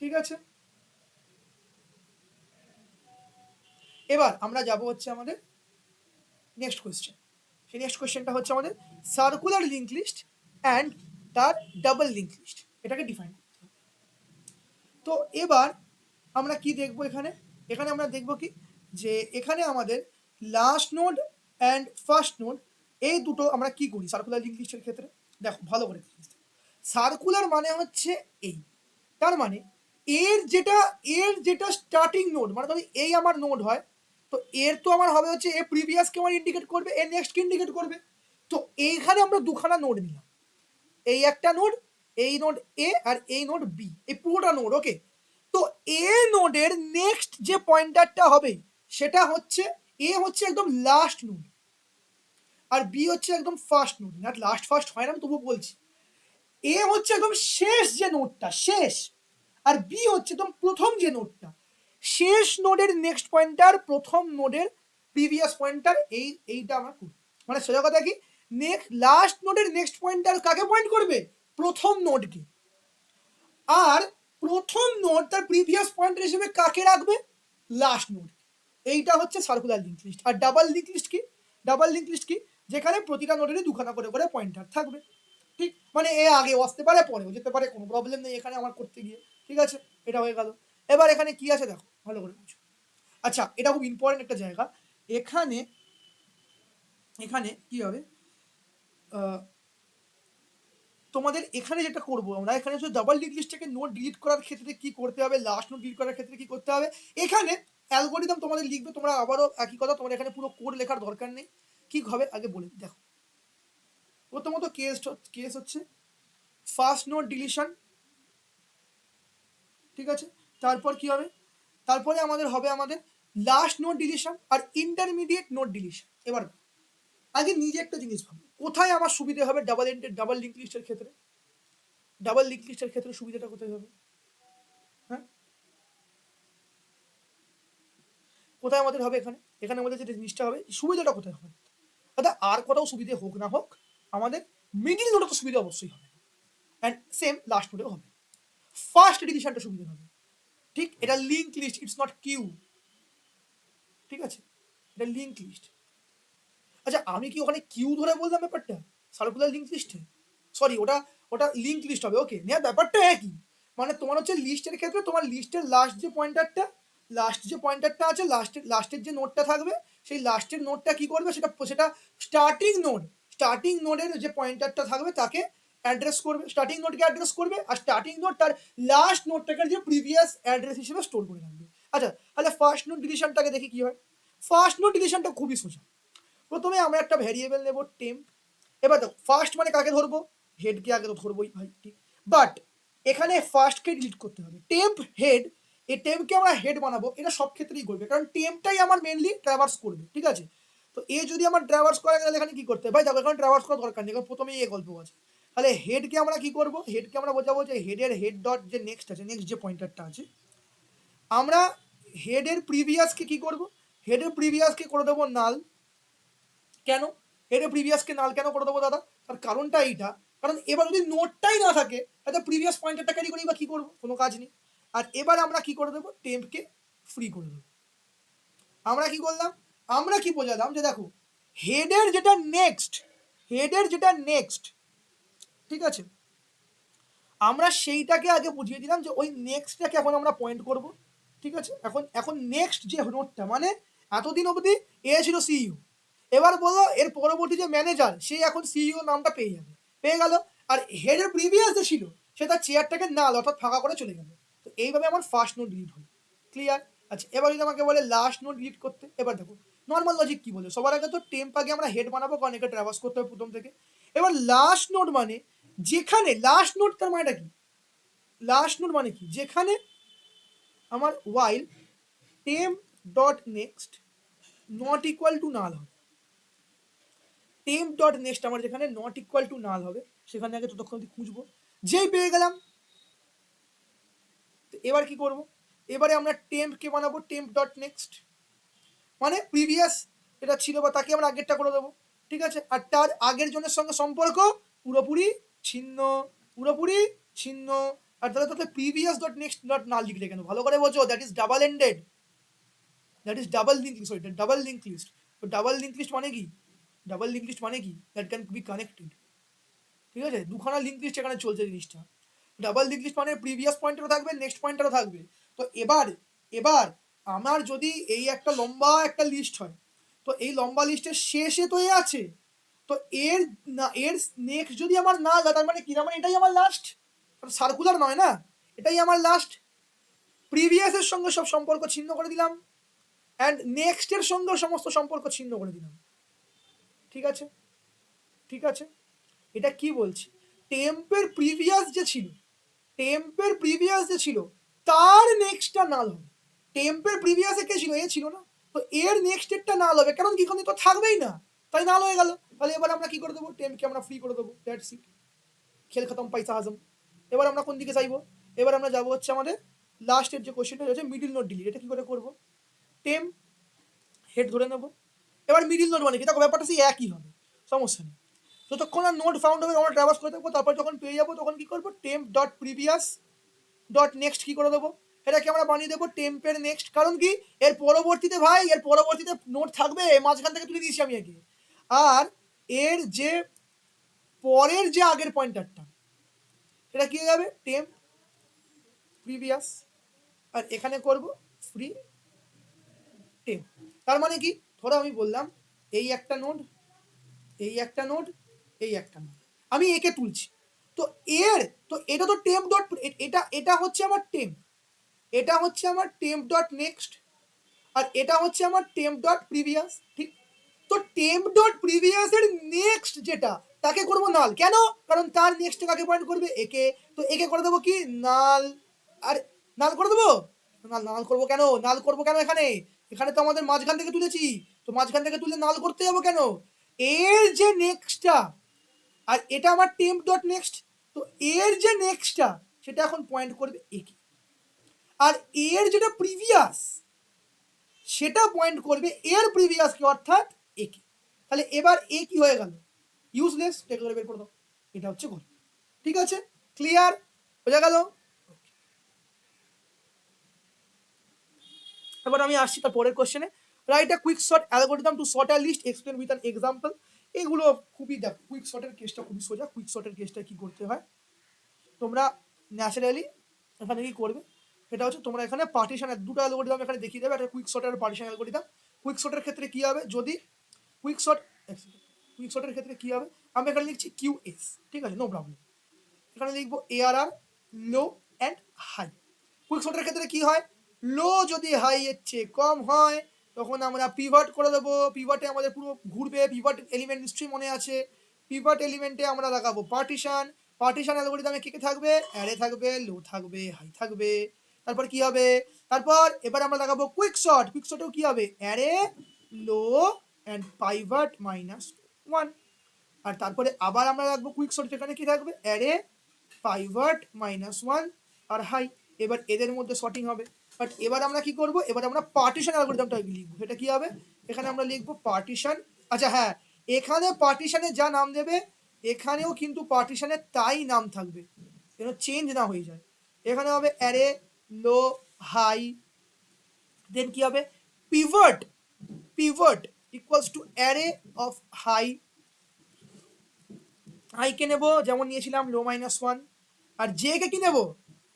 A: ঠিক আছে। এবার আমরা যাব হচ্ছে আমাদের নেক্সট কোয়েশ্চেন। সেই নেক্সট কোয়েশ্চেনটা হচ্ছে আমাদের সার্কুলার লিঙ্ক লিস্ট অ্যান্ড তার ডাবল লিঙ্ক লিস্ট, এটাকে ডিফাইন করতে হবে। তো এবার আমরা কি দেখবো এখানে, এখানে আমরা দেখবো কি যে এখানে আমাদের last node and first node এই দুটো আমরা কি করি সার্কুলার লিঙ্ক লিস্টের ক্ষেত্রে। দেখো ভালো করে, সার্কুলার মানে হচ্ছে এই, তার মানে এর যেটা স্টার্টিং নোড, মানে ধরো এই আমার নোড হয়, তো এর তো আমার হবে হচ্ছে এ প্রিভিয়াসকে আমার ইন্ডিকেট করবে, এ নেক্সটকে ইন্ডিকেট করবে। তো এইখানে আমরা দুখানা নোড নিলাম, এই একটা নোড, এই নোড এ আর এই নোড বি, এই পুরোটা নোড। ওকে, তো এ নোডের নেক্সট যে পয়েন্টারটা হবে সেটা হচ্ছে এ হচ্ছে একদম লাস্ট নোড, আর বি হচ্ছে একদম ফার্স্ট নোড। না লাস্ট ফার্স্ট হয় না, আমি তবু বলছি। এ হচ্ছে একদম শেষ যে নোডটা, শেষ, আর বি হচ্ছে একদম প্রথম যে নোডটা। শেষ নোডের নেক্সট পয়েন্টার প্রথম নোডের প্রিভিয়াস পয়েন্টার, এইটা আমরা করি। মানে সোজা কথা কি, লাস্ট নোডের নেক্সট পয়েন্টার কাকে পয়েন্ট করবে, প্রথম নোডকে, আর প্রথম নোড তার প্রিভিয়াস পয়েন্টার হিসেবে কাকে রাখবে, লাস্ট নোড। এইটা হচ্ছে সার্কুলার লিঙ্ক লিস্ট। আর ডাবল লিঙ্ক লিস্ট কি, ডাবল লিঙ্ক লিস্ট কি, যেখানে প্রতিটা নোডেরই দুখানা করে করে পয়েন্টার থাকবে। ঠিক, মানে এ আগে আসতে পারে পরেও যেতে পারে, কোনো প্রবলেম নেই এখানে আমার করতে গিয়ে। ঠিক আছে, এটা হয়ে গেল। এবার এখানে কি আছে দেখো ভালো করে বুঝো। আচ্ছা, এটা খুব ইম্পর্টেন্ট একটা জায়গা। এখানে এখানে কি হবে, তোমাদের এখানে যেটা করবো আমরা, এখানে হচ্ছে ডাবল লিঙ্ক লিস্ট থেকে নোট ডিলিট করার ক্ষেত্রে কি করতে হবে, লাস্ট নোট ডিলিট করার ক্ষেত্রে কি করতে হবে, এখানে অ্যালগোরিদম তোমাদের লিখবে। তোমরা আবারও একই কথা, তোমাদের এখানে পুরো কোড লেখার দরকার নেই। কি হবে আগে বলে দেখো। প্রথমত কেস হচ্ছে ফার্স্ট নোট ডিলিশন, ঠিক আছে। তারপর কি হবে, তারপরে আমাদের হবে আমাদের লাস্ট নোট ডিলিশন আর ইন্টারমিডিয়েট নোট ডিলিশন। এবার আগে নিজে একটা জিনিস ভাবো, কোথায় আমার সুবিধে হবে ডাবল লিঙ্ক লিস্টের ক্ষেত্রে, ডাবল লিঙ্ক লিস্টের ক্ষেত্রে সুবিধাটা কোথায় হবে, হ্যাঁ কোথায় আমাদের হবে, এখানে এখানে আমাদের যে জিনিসটা হবে সুবিধাটা কোথায় হবে, অর্থাৎ আর কোথাও সুবিধে হোক না হোক আমাদের মিডিল নোটে তো সুবিধা অবশ্যই হবে, অ্যান্ড সেম লাস্ট নোটেও হবে। ফার্স্ট ডিলিশনটা সুবিধা হবে, ঠিক, এটা link list, it's not queue, ঠিক আছে, এটা লিঙ্ক লিস্ট। আচ্ছা, আমি কি ওখানে কিউ ধরে বললাম ব্যাপারটা সার্কুলার লিঙ্ক লিস্টে, সরি ওটা ওটা লিঙ্ক লিস্ট হবে। ওকে, নেওয়ার ব্যাপারটা একই, মানে তোমার হচ্ছে লিস্টের ক্ষেত্রে তোমার লিস্টের লাস্ট যে পয়েন্টারটা আছে, লাস্টের যে নোটটা থাকবে, সেই লাস্টের নোটটা কি করবে, সেটা স্টার্টিং নোডের যে পয়েন্টারটা থাকবে তাকে অ্যাড্রেস করবে, স্টার্টিং নোডকে অ্যাড্রেস করবে, আর স্টার্টিং নোড তার লাস্ট নোটটাকে যে প্রিভিয়াস অ্যাড্রেস হিসেবে স্টোর করে রাখবে। আচ্ছা, তাহলে ফার্স্ট নোড ডিলিশনটাকে দেখি কি হয়। ফার্স্ট নোড ডিলিশনটা খুবই সোজা। প্রথমে আমরা একটা ভ্যারিয়েবল নেব টেম্প। এবার দেখো ফার্স্ট মানে কাকে ধরবো, হেডকে আগে তো ধরবোই ভাই, ঠিক, বাট এখানে ফার্স্টকে ডিলিট করতে হবে। টেম্প হেড, এই টেম্পকে আমরা হেড বানাবো, এটা সব ক্ষেত্রেই করবে, কারণ টেম্পটাই আমার মেনলি ট্রাভার্স করবে, ঠিক আছে। তো এ যদি আমার ট্রাভার্স করা গেলে এখানে কি করতে হবে ভাই, দেখো এখানে ট্রাভার্স করার দরকার নেই, কারণ প্রথমেই এ গল্প আছে। তাহলে হেডকে আমরা কি করবো, হেডকে আমরা বোঝাবো যে হেডের হেড ডট যে নেক্সট আছে, নেক্সট যে পয়েন্টারটা আছে, আমরা হেডের প্রিভিয়াসকে কি করব, হেডের প্রিভিয়াসকে করে দেবো নাল। কেন এটা প্রিভিয়াসকে নাল কেন করে দেবো দাদা, তার কারণটা এইটা, কারণ এবার যদি নোটটাই না থাকে তাহলে প্রিভিয়াস পয়েন্টারটা ক্যারি করি বা কি করবো, কোনো কাজ নেই। আর এবার আমরা কি করে দেবো, টেম্পকে ফ্রি করে দেবো। আমরা কি করলাম, আমরা কি বোঝালাম যে দেখো হেডের যেটা নেক্সট, ঠিক আছে, আমরা সেইটাকে আগে বুঝিয়ে দিলাম যে ওই নেক্সটটাকে এখন আমরা পয়েন্ট করব, ঠিক আছে। এখন নেক্সট যে নোটটা, মানে এতদিন অবধি এ ছিল সিইও, এবার বললো এর পরবর্তী যে ম্যানেজার সে এখন সিইও নামটা পেয়ে যাবে, পেয়ে গেল। আর হেডের প্রিভিয়াস যে ছিল সে তার চেয়ারটাকে নাল অর্থাৎ ফাঁকা করে চলে গেল। তো এইভাবে আমার ফার্স্ট নোট ডিলিট হলো, ক্লিয়ার। আচ্ছা, এবার যদি আমাকে বলে লাস্ট নোট ডিলিট করতে, এবার দেখো নর্মাল লজিক কি বলে, সবার আগে তো টেম্প আগে আমরা হেড বানাবো, কারণ একে ট্রাভার্স করতে হবে প্রথম থেকে। এবার লাস্ট নোট মানে যেখানে লাস্ট নোট, তার মানেটা কি, লাস্ট নোট মানে কি, যেখানে আমার while temp dot next not equal to null হবে, টেম্প ডট নেক্সট আমার যেখানে নট ইকুয়াল টু নাল হবে সেখানে আগে ততক্ষণ খুঁজবো, যেই পেয়ে গেলাম এবার কি করব, এবারে আমরা টেম্পকে বানাবো টেম্প ডট নেক্সট, মানে প্রিভিয়াস যেটা ছিল বা তাকে আমরা আগেরটা করে দেবো, ঠিক আছে। আর তার আগের জনের সঙ্গে সম্পর্ক পুরোপুরি ছিন্ন, পুরোপুরি ছিন্ন। আর তাহলে তাহলে previous dot next dot null লিখলে কেন, ভালো করে বোঝো, that is double ended, that is double link, sorry double link list. তো ডাবল লিঙ্ক লিস্ট মানে কি, ডাবল লিঙ্ক লিস্ট মানে কি, দ্যাট ক্যান বি কানেক্টেড, ঠিক আছে, দুখানা লিঙ্ক লিস্ট এখানে চলছে জিনিসটা। ডাবল লিঙ্ক লিস্ট মানে প্রিভিয়াস পয়েন্টারও থাকবে নেক্সট পয়েন্টারও থাকবে। তো এবার এবার আমার যদি এই একটা লম্বা একটা লিস্ট হয়, তো এই লম্বা লিস্টের শেষে তো এ আছে, তো এর না এর নেক্সট যদি আমার না যায় তার মানে কি, মানে এটাই আমার লাস্ট, সার্কুলার নয় না, এটাই আমার লাস্ট। প্রিভিয়াসের সঙ্গে সব সম্পর্ক ছিন্ন করে দিলাম অ্যান্ড নেক্সটের সঙ্গে সমস্ত সম্পর্ক ছিন্ন করে দিলাম, ঠিক আছে, ঠিক আছে। এটা কি বলছি, টেম্পের প্রিভিয়াস যে ছিল, টেম্পের প্রিভিয়াস যে ছিল তার নেক্সটটা নাল হবে। টেম্পের প্রিভিয়াসে কে ছিল, এ ছিল না, তো এর নেক্সটেরটা নাল হবে, কারণ কি তো থাকবেই না, তাই নাল হয়ে গেল। তাহলে এবার আমরা কি করে দেবো, টেম্পকে আমরা ফ্রি করে দেবো, দ্যাটস ইট, খেল খতম, পয়সা হাজম। এবার আমরা কোন দিকে চাইবো, এবার আমরা যাবো হচ্ছে আমাদের লাস্টের যে কোশ্চেনটা হচ্ছে মিডিল নোট ডিলিট, এটা কি করে করবো, টেম্প হেড ধরে নেবো। এবার মিডিল নোট মানে কি, দেখো ব্যাপারটা সেই একই হবে, সমস্যা নেই, যতক্ষণ আর নোট ফাউন্ড হবে আমরা ট্রাভার্স করে থাকবো, তারপর যখন পেয়ে যাবো তখন কি করবো, temp dot previous dot next কি করে দেবো, এটাকে আমরা বানিয়ে দেবো টেম্পের নেক্সট। কারণ কি, এর পরবর্তীতে ভাই, এর পরবর্তীতে নোট থাকবে, মাঝখান থেকে তুলে দিয়েছি আমি আগে, আর এর যে পরের যে আগের পয়েন্টারটা সেটা কি হয়ে যাবে, টেম্প প্রিভিয়াস, আর এখানে করব ফ্রি টেম্প। তার মানে কি, ধরো আমি বললাম এই একটা নোড, এই একটা নোড, এই একটা নোড, আমি একে তুলছি, তো এর তো এটা তো টেম্প ডট, এটা এটা হচ্ছে আমার টেম্প, এটা হচ্ছে আমার টেম্প ডট নেক্সট, আর এটা হচ্ছে আমার টেম্প ডট প্রিভিয়াস, ঠিক। তো টেম্প ডট প্রিভিয়াসের নেক্সট যেটা তাকে করব নাল, কেন, কারণ তার নেক্সট কাকে পয়েন্ট করবে, একে, তো একে করে দেবো কি নাল, আর নাল করে দেবো, নাল, নাল করবো কেন, নাল করবো কেন, এখানে এখানে তো আমাদের মাঝখান থেকে তুলেছি, তো মাঝখান থেকে তুলে নাল করতে যাবো কেন, এর যে নেক্সটটা, আর এটা আমার টেম্প ডট নেক্সট, তো এর যে নেক্সটটা সেটা এখন পয়েন্ট করবে একে, আর এর যেটা প্রিভিয়াস সেটা পয়েন্ট করবে এর প্রিভিয়াসকে অর্থাৎ একে। তাহলে এবার এ কি হয়ে গেল, ইউজলেস, টেক করে বের করে দাও, এটা হচ্ছে গোল, ঠিক আছে, ক্লিয়ার, বোঝা গেল। এবার আমি আসছি তার পরের কোশ্চেনে, write a quick sort algorithm to sort a list, explain with an example. এগুলো খুবই, দেখ কুইক শর্টের কেসটা খুবই সোজা, কুইক শর্টের কেসটা কি করতে হয়, তোমরা ন্যাচারালি এখানে কি করবে, সেটা হচ্ছে তোমরা এখানে পার্টিশনের দুটো অ্যালগরিদম এখানে দেখিয়ে দেবে, একটা কুইক শর্টের পার্টিশন অ্যালগরিদম। কুইক শর্টের ক্ষেত্রে কি হবে, যদি কুইক শর্ট, কুইক শর্টের ক্ষেত্রে কি হবে, আমি এখানে লিখছি কিউ এস, ঠিক আছে, নো প্রবলেম, এখানে লিখবো ARR low and high. Quick শর্টের ক্ষেত্রে কি হয়, লো যদি হাই এর চেয়ে কম হয় তখন আমরা পিভট করে দেবো, পিভটে আমাদের পুরো ঘুরবে, পিভট এলিমেন্ট নিশ্চয়ই মনে আছে, পিভট এলিমেন্টে আমরা লাগাবো পার্টিশন, পার্টিশন অ্যালগরিদমে কি কি থাকবে, অ্যারে থাকবে, লো থাকবে, হাই থাকবে, তারপর কি হবে, তারপর এবার আমরা লাগাবো কুইক শর্ট, কুইক শর্টেও কি হবে, array, low and pivot minus 1, আর তারপরে আবার আমরা রাখবো কুইক শর্ট, যেখানে কি থাকবে, অ্যারে, পাইভট মাইনাস 1 আর হাই। এবার এদের মধ্যে শর্টিং হবে, বাট এবার আমরা কি করব, এবার আমরা পার্টিশন অ্যালগরিদমটা লিখবো, সেটা কি হবে, এখানে আমরা লিখবো পার্টিশন, আচ্ছা হ্যাঁ, এখানে পার্টিশনে যা নাম দেবে এখানেও কিন্তু পার্টিশনের তাই নাম থাকবে, যেন চেঞ্জ না হয়ে যায়। এখানে হবে অ্যারে, লো, হাই, দেন কি হবে, pivot, pivot equals to array of high, high কে নেবো যেমন নিয়েছিলাম লো মাইনাস 1, আর জে কে কি নেবো,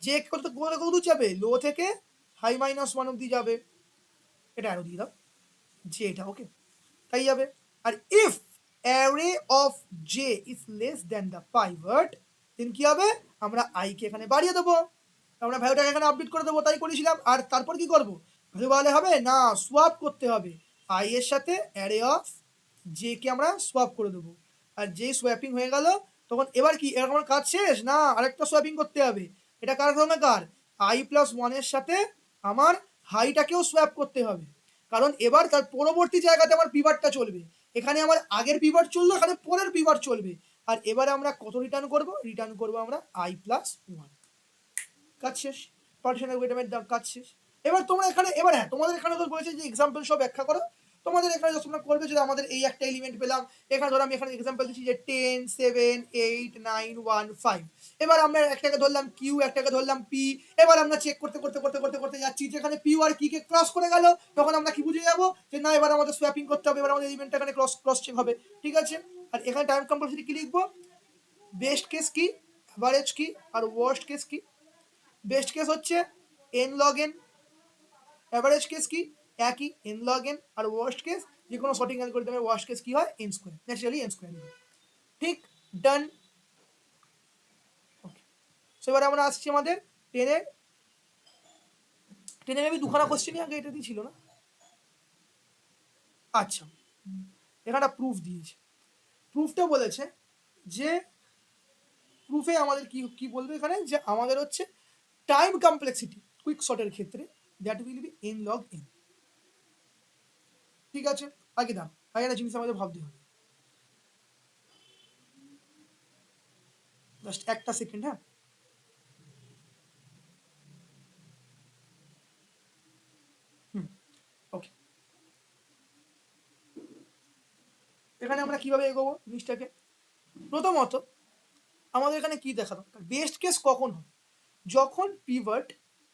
A: জে কত কত যাবে, লো থেকে হাই মাইনাস 1 অব্দি যাবে, এটা আরো দিয়ে দাও জে, এটা ওকে, তাই যাবে। আর if array of J is less then the pivot, then কি হবে, আমরা আই কে এখানে বাড়িয়ে দেবো, আমরা ভ্যালুটাকে এখানে আপডেট করে দেবো, তাই করেছিলাম। আর তারপর কি করবো, ভ্যালু বাড়ালে হবে না, সোয়াপ করতে হবে, আই এর সাথে অ্যারে অফ জে কে আমরা সোয়াপ করে দেবো, আর যেই সোয়াপিং হয়ে গেল তখন এবার কি, এরকম আমার কাজ শেষ না, আরেকটা সোয়াপিং করতে হবে, এটা কার সঙ্গে কার, আই প্লাস 1 এর সাথে আমার হাইটাকেও সোয়াপ করতে হবে, কারণ এবার তার পরবর্তী জায়গাতে আমার পিভটটা চলবে, এখানে আমার আগের পিভাট চললো, এখানে পরের পিভাট চলবে। আর এবারে আমরা কত রিটার্ন করব? রিটার্ন করব আমরা i প্লাস 1। কাজ শেষ, পার্টিশন অ্যালগরিদমের কাজ শেষ। এবার তোমরা এখানে, এবার হ্যাঁ তোমাদের এখানে তো বলেছে যে এক্সাম্পল সব ব্যাখ্যা করো। তোমাদের এখানে যখন তোমরা করবে যে আমাদের এই একটা এলিমেন্ট পেলাম, এখানে ধরো আমি এখানে এক্সাম্পল দিচ্ছি যে 10 7 8 9 1 5। এবার আমরা একটাকে ধরলাম কিউ, একটাকে ধরলাম পি। এবার আমরা চেক করতে করতে করতে করতে করতে যাচ্ছি, যেখানে পি আর কি কে ক্রস করে গেল, তখন আমরা কি বুঝে যাবো যে না এবার আমাদের সোয়াপিং করতে হবে, এবার আমাদের এলিমেন্টটা এখানে ক্রস ক্রস চেক হবে। ঠিক আছে, আর এখানে টাইম কম্পালসরি কি লিখবো? বেস্ট কেস কি, অ্যাভারেজ কি, আর ওয়ার্স্ট কেস কি? বেস্ট কেস হচ্ছে N log N, average case কি একই এন লগ এন, আর ওয়ার্স্ট কেস যে কোনো সর্টিং অ্যালগরিদমের ওয়ার্স্ট কেস কি হয়? N square, naturally N square. ঠিক, ডান। ওকে, সো এবারে আমরা আসছি আমাদের টেনে। টেনে মেবি দুখানা কোশ্চেনই আগে এটা দিয়ে ছিল না? আচ্ছা, এখানে প্রুফ দিয়েছে। প্রুফটা বলেছে যে প্রুফে আমাদের কি কি বলবে এখানে, যে আমাদের হচ্ছে টাইম কমপ্লেক্সিটি কুইক শর্টের ক্ষেত্রে that will B N log N. ঠিক আছে, আগে দাও, আগে একটা জিনিস আমাদের ভাবতে হবে। জাস্ট একটা সেকেন্ড। হ্যাঁ, ওকে, এখানে আমরা কিভাবে এগোবো জিনিসটাকে? প্রথমত আমাদের এখানে কি দেখানো, বেস্ট কেস কখন হয়? যখন পিভট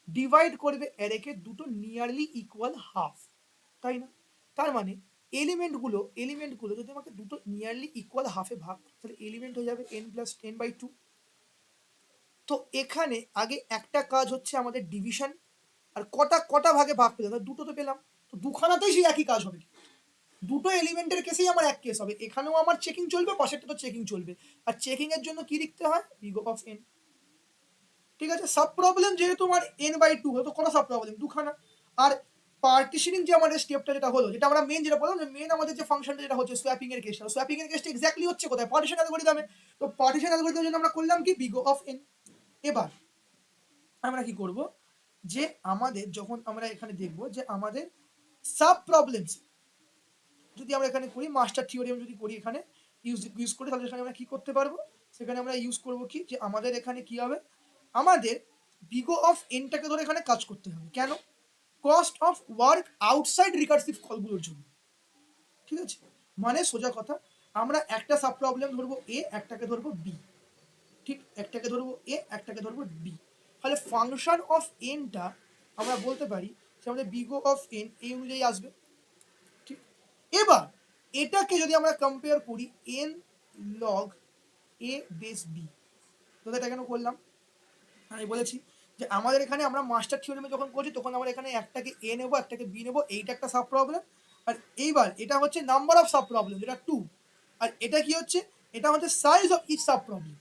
A: ডিভাইড করবে অ্যারেকে দুটো নিয়ারলি ইকুয়াল হাফ, তাই না? তার মানে এলিমেন্টগুলো যদি আমাকে দুটো নিয়ারলি ইকুয়াল হাফে ভাগ, তাহলে এলিমেন্ট হয়ে যাবে n প্লাস 10/2। তো এখানে আগে একটা কাজ হচ্ছে আমাদের ডিভিশন, আর কটা কটা ভাগে ভাগ পেলাম? দুটো তো পেলাম, তো দুখানাতেই সেই একই কাজ হবে। দুটো এলিমেন্টের কেসেই আমার এক কেস হবে, এখানেও আমার চেকিং চলবে, পাশেরটা তো চেকিং চলবে। আর চেকিং এর জন্য কি লিখতে হয়? Big of n. ঠিক আছে, সাব প্রবলেম যেহেতু আমার n/2 হতো, কোনো সাব প্রবলেম দুখানা। আর পার্টিশনিং যে আমাদের স্টেপটা যেটা হলো, যেটা আমরা মেন যেটা বললাম, যে মেন আমাদের যে ফাংশনটা যেটা হচ্ছে সোয়াপিং এর কেসটা, সোয়াপিং এর কেসটা এক্স্যাক্টলি হচ্ছে কোথায়? পার্টিশন অ্যালগরিদমে। তো পার্টিশন অ্যালগরিদমের জন্য আমরা করলাম কি? Big of n. এবার আমরা কি করব, যে আমাদের যখন আমরা এখানে দেখব যে আমাদের সাব প্রবলেমস যদি আমরা এখানে করি, মাস্টার থিওরেম যদি করি এখানে ইউজ করি, তাহলে সেখানে আমরা কি করতে পারবো? সেখানে আমরা ইউজ করব কি, যে আমাদের এখানে কি হবে, আমাদের বিগো অফ এনটাকে ধরে এখানে কাজ করতে হবে। কেন? Cost of work outside recursive কলগুলোর জন্য। ঠিক আছে, মানে সোজা কথা, আমরা একটা সাব প্রবলেম ধরবো এ, একটাকে ধরবো বি। ঠিক, একটাকে ধরবো এ, একটাকে ধরবো বি। তাহলে ফাংশন অফ এনটা আমরা বলতে পারি যে আমাদের বিগো অফ এন এই অনুযায়ী আসবে। ঠিক, এবার এটাকে যদি আমরা কম্পেয়ার করি এন লগ এ বেস বি, তো এটা কেন করলাম? আমি বলেছি যে আমাদের এখানে আমরা মাস্টার থিওরেমে যখন করছি, তখন আমরা এখানে একটাকে এ নেবো, একটাকে বি নেবো, এইটা একটা সাব প্রবলেম। আর এইবার এটা হচ্ছে নাম্বার অফ সাব প্রবলেম, যেটা 2। আর এটা কি হচ্ছে? এটা হচ্ছে size of each sub problem,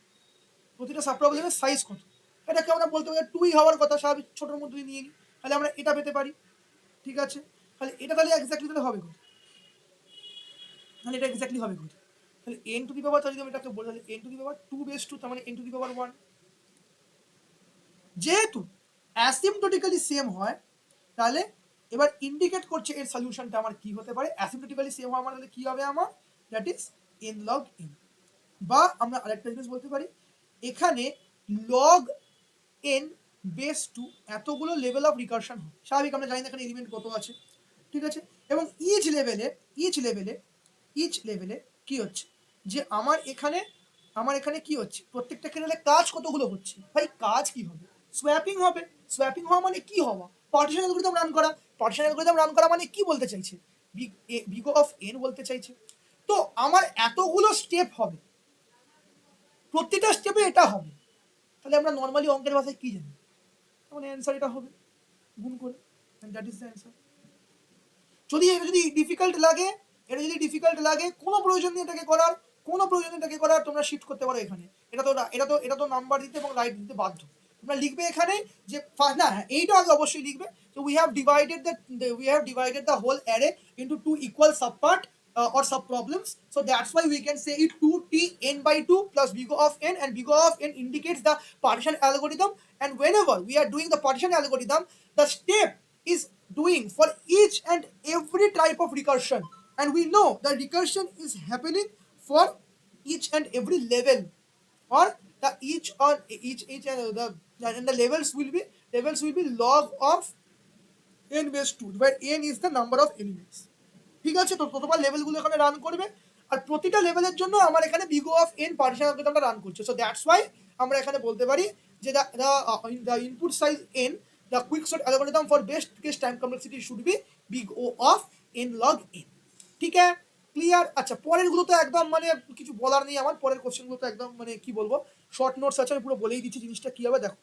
A: প্রতিটা সাব প্রবলেমের সাইজ কত। এটাকে আমরা বলতে পারি 2ই হওয়ার কথা, স্বাভাবিক ছোটোর মধ্যে নিয়ে নিই, তাহলে আমরা এটা পেতে পারি। ঠিক আছে, তাহলে এটা তাহলে এক্স্যাক্টলি তাহলে হবে কত? তাহলে এটা এক্স্যাক্টলি হবে কত? তাহলে এন টু দি পাওয়ার, যদি আমি এটাকে বলি, তাহলে N to the power 2 base 2, তার মানে এন টু দি পাওয়ার 1। যেহেতু অ্যাসিম্পটোটিক্যালি সেম হয়, তাহলে এবার ইন্ডিকেট করছে এর সলিউশনটা আমার কি হতে পারে। অ্যাসিম্পটোটিক্যালি সেম হওয়া মানে কি হবে আমার? That is an log N. বা আমরা আরেকটা জিনিস বলতে পারি, এখানে লগ এন বেস 2 এতগুলো লেভেল অফ রিকারশন হয়। স্বাভাবিক, আমরা জানি না এখানে এলিমেন্ট কত আছে। ঠিক আছে, এবং ইচ লেভেলে কি হচ্ছে, যে আমার এখানে কি হচ্ছে, প্রত্যেকটা ক্ষেত্রে কাজ কতগুলো হচ্ছে? ভাই কাজ কি হবে? সোয়াপিং হবে। সোয়াপিং হওয়া মানে কি হওয়া? পার্টিশন অ্যালগরিদম রান করা। পার্টিশন অ্যালগরিদম রান করা মানে কি বলতে চাইছে? বিগ অফ এন বলতে চাইছে। তো আমার এতগুলো স্টেপ হবে, প্রতিটা স্টেপে এটা হবে, তাহলে আমরা নর্মালি অঙ্কের ভাষায় কি জানি? মানে অ্যান্সার এটা হবে গুণ করে, and that is the answer. যদি এটা যদি ডিফিকাল্ট লাগে, কোনো প্রয়োজন নেই এটাকে করার, তোমরা শিফট করতে পারো এখানে। এটা তো নাম্বার দিতে এবং রাইট দিতে বাধ্য। তোমরা লিখবে এখানে যে না, এইটা আগে অবশ্যই লিখবে যে we have divided the whole array into two equal subpart or sub problems, so that's why we can say it 2t n/2 plus big O of n, and big O of n indicates the partition algorithm. And whenever we are doing the partition algorithm, the step is doing for each and every type of recursion, and we know the recursion is happening for each and every level, or the each and the levels will be log of n base 2, where n is the number of elements. ঠিক আছে, তো তোমার লেভেলগুলো এখানে run করবে, আর প্রতিটা লেভেলের জন্য আমার এখানে বিগ অফ এন পার্টিশন অ্যালগরিদমটা রান করছে। সো দ্যাটস ওয়াই আমরা এখানে বলতে পারি যে the input size N, the quick sort algorithm for best case time complexity should be big O of N log N. ঠিক আছে, ক্লিয়ার? আচ্ছা, পরের গুলো তো একদম মানে কিছু বলার নেই আমার, পরের কোশ্চেনগুলো তো একদম মানে কি বলবো, শর্ট নোটস আছে, আমি পুরো বলেই দিচ্ছি জিনিসটা কি হবে। দেখো,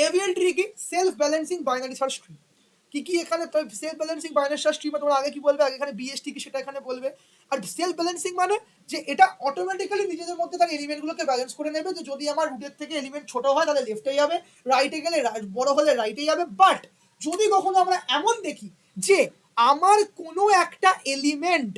A: এভিএল ট্রি কি? Self balancing binary search tree. কি কি এখানে self balancing binary search tree, তোমরা আগে কি বলবে, আগে এখানে বিএসটি কি সেটা এখানে বলবে। আর সেলফ ব্যালেন্সিং মানে যে এটা অটোমেটিক্যালি নিজেদের মধ্যে তার এলিমেন্টগুলোকে ব্যালেন্স করে নেবে, যে যদি আমার রুটের থেকে এলিমেন্ট ছোট হয় তাহলে লেফটে যাবে, রাইটে গেলে বড় হলে রাইটে যাবে। বাট যদি কখনো আমরা এমন দেখি যে আমার কোনো একটা এলিমেন্ট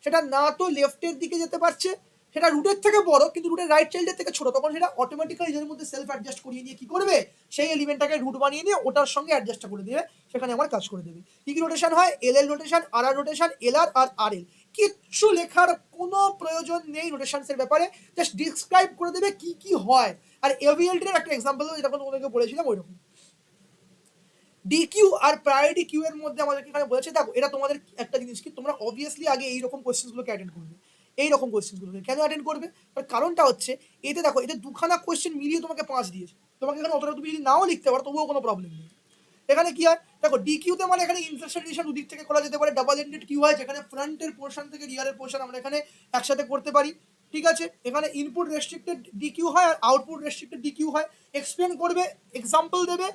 A: সেটা না তো লেফটের দিকে যেতে পারছে, সেটা রুটের থেকে বড় কিন্তু রুটের রাইট চাইল্ডের থেকে ছোট, তখন সেটা অটোমেটিক্যালি নিজের মধ্যে সেলফ অ্যাডজাস্ট করিয়ে নিয়ে কি করবে, সেই এলিমেন্টটাকে রুট বানিয়ে নিয়ে ওটার সঙ্গে অ্যাডজাস্ট করে দেবে, সেখানে আমার কাজ করে দেবে। কি কি রোটেশন হয়? এল এল রোটেশন, আর আর রোটেশন, এল আর আর আর এল। কিচ্ছু লেখার কোনো প্রয়োজন নেই রোটেশনসের ব্যাপারে, জাস্ট ডিসক্রাইব করে দেবে কি কি হয়। আর এভিএলটি এর একটা এক্সাম্পল যেটা তোমাদেরকে বলেছিলাম ওইরকম। ডিকিউ আর প্রায়োরিটি কিউ এর মধ্যে আমাদেরকে এখানে বলেছে, দেখো এটা তোমাদের একটা জিনিস কি, তোমরা অবভিয়াসলি আগে এইরকম কোয়েশ্চেনগুলোকে অ্যাটেন্ড করবে। এইরকম কোয়েশ্চেনগুলোকে কেন অ্যাটেন্ড করবে? তার কারণটা হচ্ছে এতে দেখো, এতে দুখানা কোয়েশ্চেন মিলিয়ে তোমাকে 5 দিয়েছে। তোমাকে এখানে অতটা তুমি যদি নাও লিখতে পারো তবুও কোনো প্রবলেম নেই। এখানে কি হয় দেখো, ডিকিউতে মানে এখানে ইনসার্শন ডিলিশন দুদিক থেকে করা যেতে পারে। ডাবল এন্ডেড কিউ হয়, যেখানে ফ্রন্টের পোর্শন থেকে রিয়ারের পোর্শন আমরা এখানে একসাথে করতে পারি। ঠিক আছে, এখানে ইনপুট রেস্ট্রিক্টেড ডিকিউ হয় আর আউটপুট রেস্ট্রিক্টেড ডিকিউ হয়। এক্সপ্লেন করবে, এক্সাম্পল দেবে।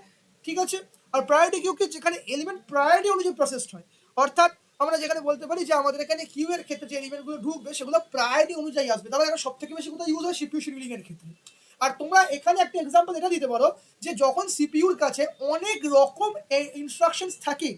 A: ঠিক আছে, আর প্রায়োরিটি কিউ কি, যেখানে এলিমেন্ট প্রায়োরিটি অনুযায়ী প্রসেসড হয়, অর্থাৎ আমরা যেখানে বলতে পারি যে আমাদের এখানে কিউ এর ক্ষেত্রে যে এলিমেন্টগুলো ঢুকবে সেগুলো প্রায়োরিটি অনুযায়ী আসবে। তাহলে এখানে সব থেকে বেশি কোথায় ইউজ হয়? সিপিইউ শিডিউলিং এর ক্ষেত্রে। আর তোমরা এখানে একটা এক্সাম্পল এটা দিতে পারো যে যখন সিপিইউর কাছে অনেক রকম ইনস্ট্রাকশনস থাকে,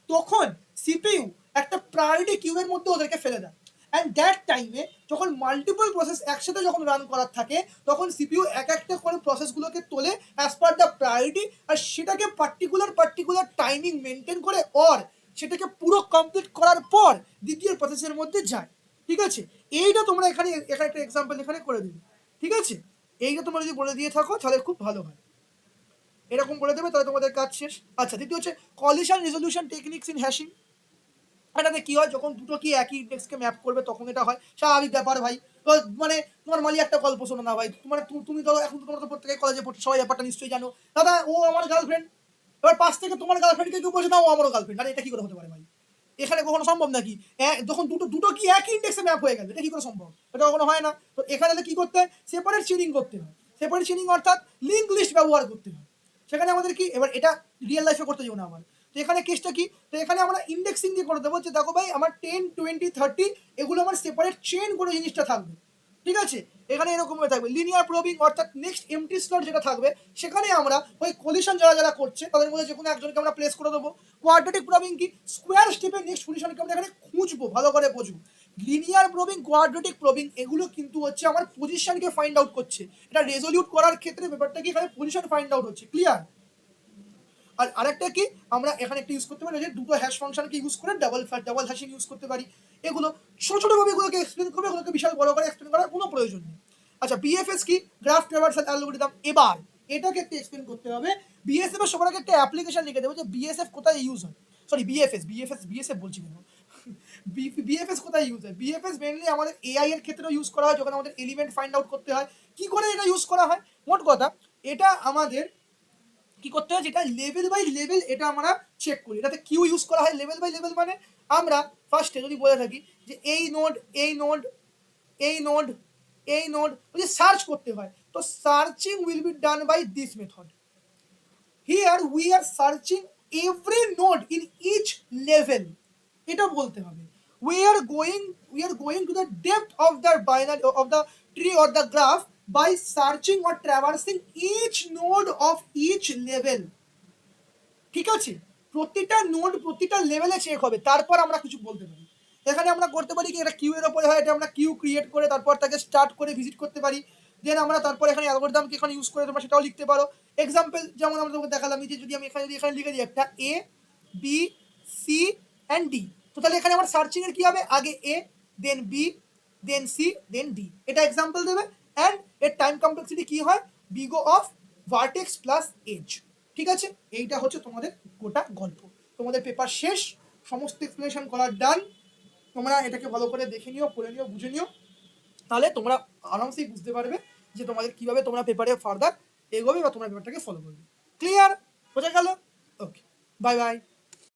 A: তখন সিপিইউ একটা প্রায়োরিটি কিউ এর মধ্যে ওদেরকে ফেলে দেয়। অ্যান্ড দ্যাট টাইমে যখন মাল্টিপল প্রসেস একসাথে যখন রান করার থাকে, তখন সিপিইউ এক একটা করে প্রসেসগুলোকে তোলে অ্যাজ পার দ্য প্রায়োরিটি, আর সেটাকে পার্টিকুলার টাইমিং মেনটেন করে, অর সেটাকে পুরো কমপ্লিট করার পর দ্বিতীয় প্রসেসের মধ্যে যায়। ঠিক আছে, এইটা তোমরা এখানে একটা এক্সাম্পল এখানে করে দিবে। ঠিক আছে, এইটা তোমরা যদি বলে দিয়ে থাকো তাহলে খুব ভালো হয়, এরকম বলে দেবে তাহলে তোমাদের কাজ শেষ। আচ্ছা, দ্বিতীয় হচ্ছে collision resolution techniques in hashing. এটাতে কি হয়, যখন দুটো কি একই ইন্ডেক্সকে ম্যাপ করবে তখন এটা হয়, স্বাভাবিক ব্যাপার ভাই। তো মানে নর্মালি একটা গল্প শোনো না ভাই, মানে তুমি তো এখন তোমরা তো প্রত্যেকে কলেজে পড়ছো, সবাই ব্যাপারটা নিশ্চয়ই জানো। দাদা ও আমার গার্লফ্রেন্ড, এবার পাশ থেকে তোমার গার্লফ্রেন্ডকে কেউ বলছে না ও আমারও গার্লফ্রেন্ড, আরে এটা কি করে হতে পারে ভাই? এখানে কখনো সম্ভব নাকি? যখন দুটো কি একই ইন্ডেক্সে ম্যাপ হয়ে গেল, এটা কি করে সম্ভব? এটা কখনো হয় না। তো এখানে কি করতে হয়? সেপারেট চেইনিং করতে হয়। সেপারেট চেইনিং অর্থাৎ লিঙ্ক লিস্ট ব্যবহার করতে হয়। সেখানে আমাদের কি, এবার এটা রিয়েল লাইফে করতে যাবো না আমার, তো এখানে কেসটা কি, তো এখানে আমরা ইন্ডেক্সিং দিয়ে করে দেবো যে দেখো ভাই আমার 10, 20, 30 এগুলো আমার সেপারেট চেইন করে জিনিসটা থাকবে। ঠিক আছে, এখানে এরকম হয়ে থাকবে। লিনিয়ার প্রবিং অর্থাৎ নেক্সট এমটি স্লট যেটা থাকবে সেখানে আমরা ওই কলিশন যারা করছে তাদের মধ্যে যে কোনো একজনকে আমরা প্লেস করে দেবো। কোয়াড্রেটিক প্রবিং কি, স্কোয়ার স্টেপের নেক্সট পজিশনকে আমরা এখানে খুঁজবো, ভালো করে বুঝবো। লিনিয়ার প্রবিং, কোয়াড্রেটিক প্রবিং এগুলো কিন্তু হচ্ছে আমার পজিশনকে ফাইন্ড আউট করছে। এটা রেজলিউট করার ক্ষেত্রে ব্যাপারটা কি, এখানে পজিশন ফাইন্ড আউট হচ্ছে। ক্লিয়ার? আর আরেকটা কি, আমরা এখানে একটা ইউজ করতে পারি যে দুটো হ্যাশ ফাংশনকে ইউজ করে ডাবল হ্যাশিং ইউজ করতে পারি। এগুলো ছোট ভাবে এগুলোকে এক্সপ্লেন করবে, এগুলোকে বিশাল বড় করে এক্সপ্লেন করার কোনো প্রয়োজন নেই। আচ্ছা, বিএফএস কি, গ্রাফ ট্রাভার্সাল অ্যালগরিদম। এবার এটাকে একটু এক্সপ্লেন করতে হবে। বিএসএফ এর সবার আগে একটা অ্যাপ্লিকেশন লিখে দেবো যে বিএসএফ কোথায় ইউজ হয়, সরি বিএফএস বলছি কেন, বিএফএস কোথায় ইউজ হয়। বিএফএস মেনলি আমাদের এআই এর ক্ষেত্রে ইউজ করা হয়, যখন আমাদের এলিমেন্ট ফাইন্ড আউট করতে হয়। কি করে এটা ইউজ করা হয়? মোট কথা, এটা আমাদের কি করতে হয়, যেটা লেভেল বাই লেভেল এটা আমরা চেক করি। এটাতে কিউ ইউজ করা হয় লেভেল বাই লেভেল, মানে আমরা ফার্স্টে যদি বলে থাকি যে এই নোড যদি সার্চ করতে হয়, তো searching will be done by this method. Here we are searching every node in each level, এটা বলতে হবে। We are going to the depth of the binary of the tree or the graph by searching or traversing each node of each level. ঠিক আছে, প্রতিটা node প্রতিটা লেভেলে check হবে, তারপর আমরা কিছু বলতে পারি। এখানে আমরা করতে পারি কি, এটা কিউ এর উপরে হয়, এটা আমরা কিউ ক্রিয়েট করে তারপর তাকে স্টার্ট করে ভিজিট করতে পারি। দেন আমরা তারপর এখানে অ্যালগরিদমকে এখানে ইউজ করে তোমরা সেটাও লিখতে পারো। এক্সাম্পল যেমন আমরা তোমাকে দেখালাম যে যদি আমি এখানে লিখে দিই একটা এ বি সি অ্যান্ড ডি। তো তাহলে এখানে আমার সার্চিং এর কি হবে, আগে এ, দেন বি, দেন সি, দেন ডি, এটা এক্সাম্পল দেবে। অ্যান্ড এর টাইম কমপ্লেক্সিটি কি হয়, বিগো অফ ভার্টেক্স প্লাস এজ। ঠিক আছে, এইটা হচ্ছে তোমাদের গোটা গল্প। তোমাদের পেপার শেষ, সমস্ত এক্সপ্লেনেশন করার ডান। তোমরা এটাকে ভালো করে দেখে নিও, পড়ে নিও, বুঝে নিও, তাহলে তোমরা আরামসেই বুঝতে পারবে যে তোমাদের কিভাবে তোমরা পেপারে ফার্দার এগোবে বা তোমরা পেপারটাকে ফলো করবে। ক্লিয়ার? বোঝা গেল? ওকে, বাই বাই।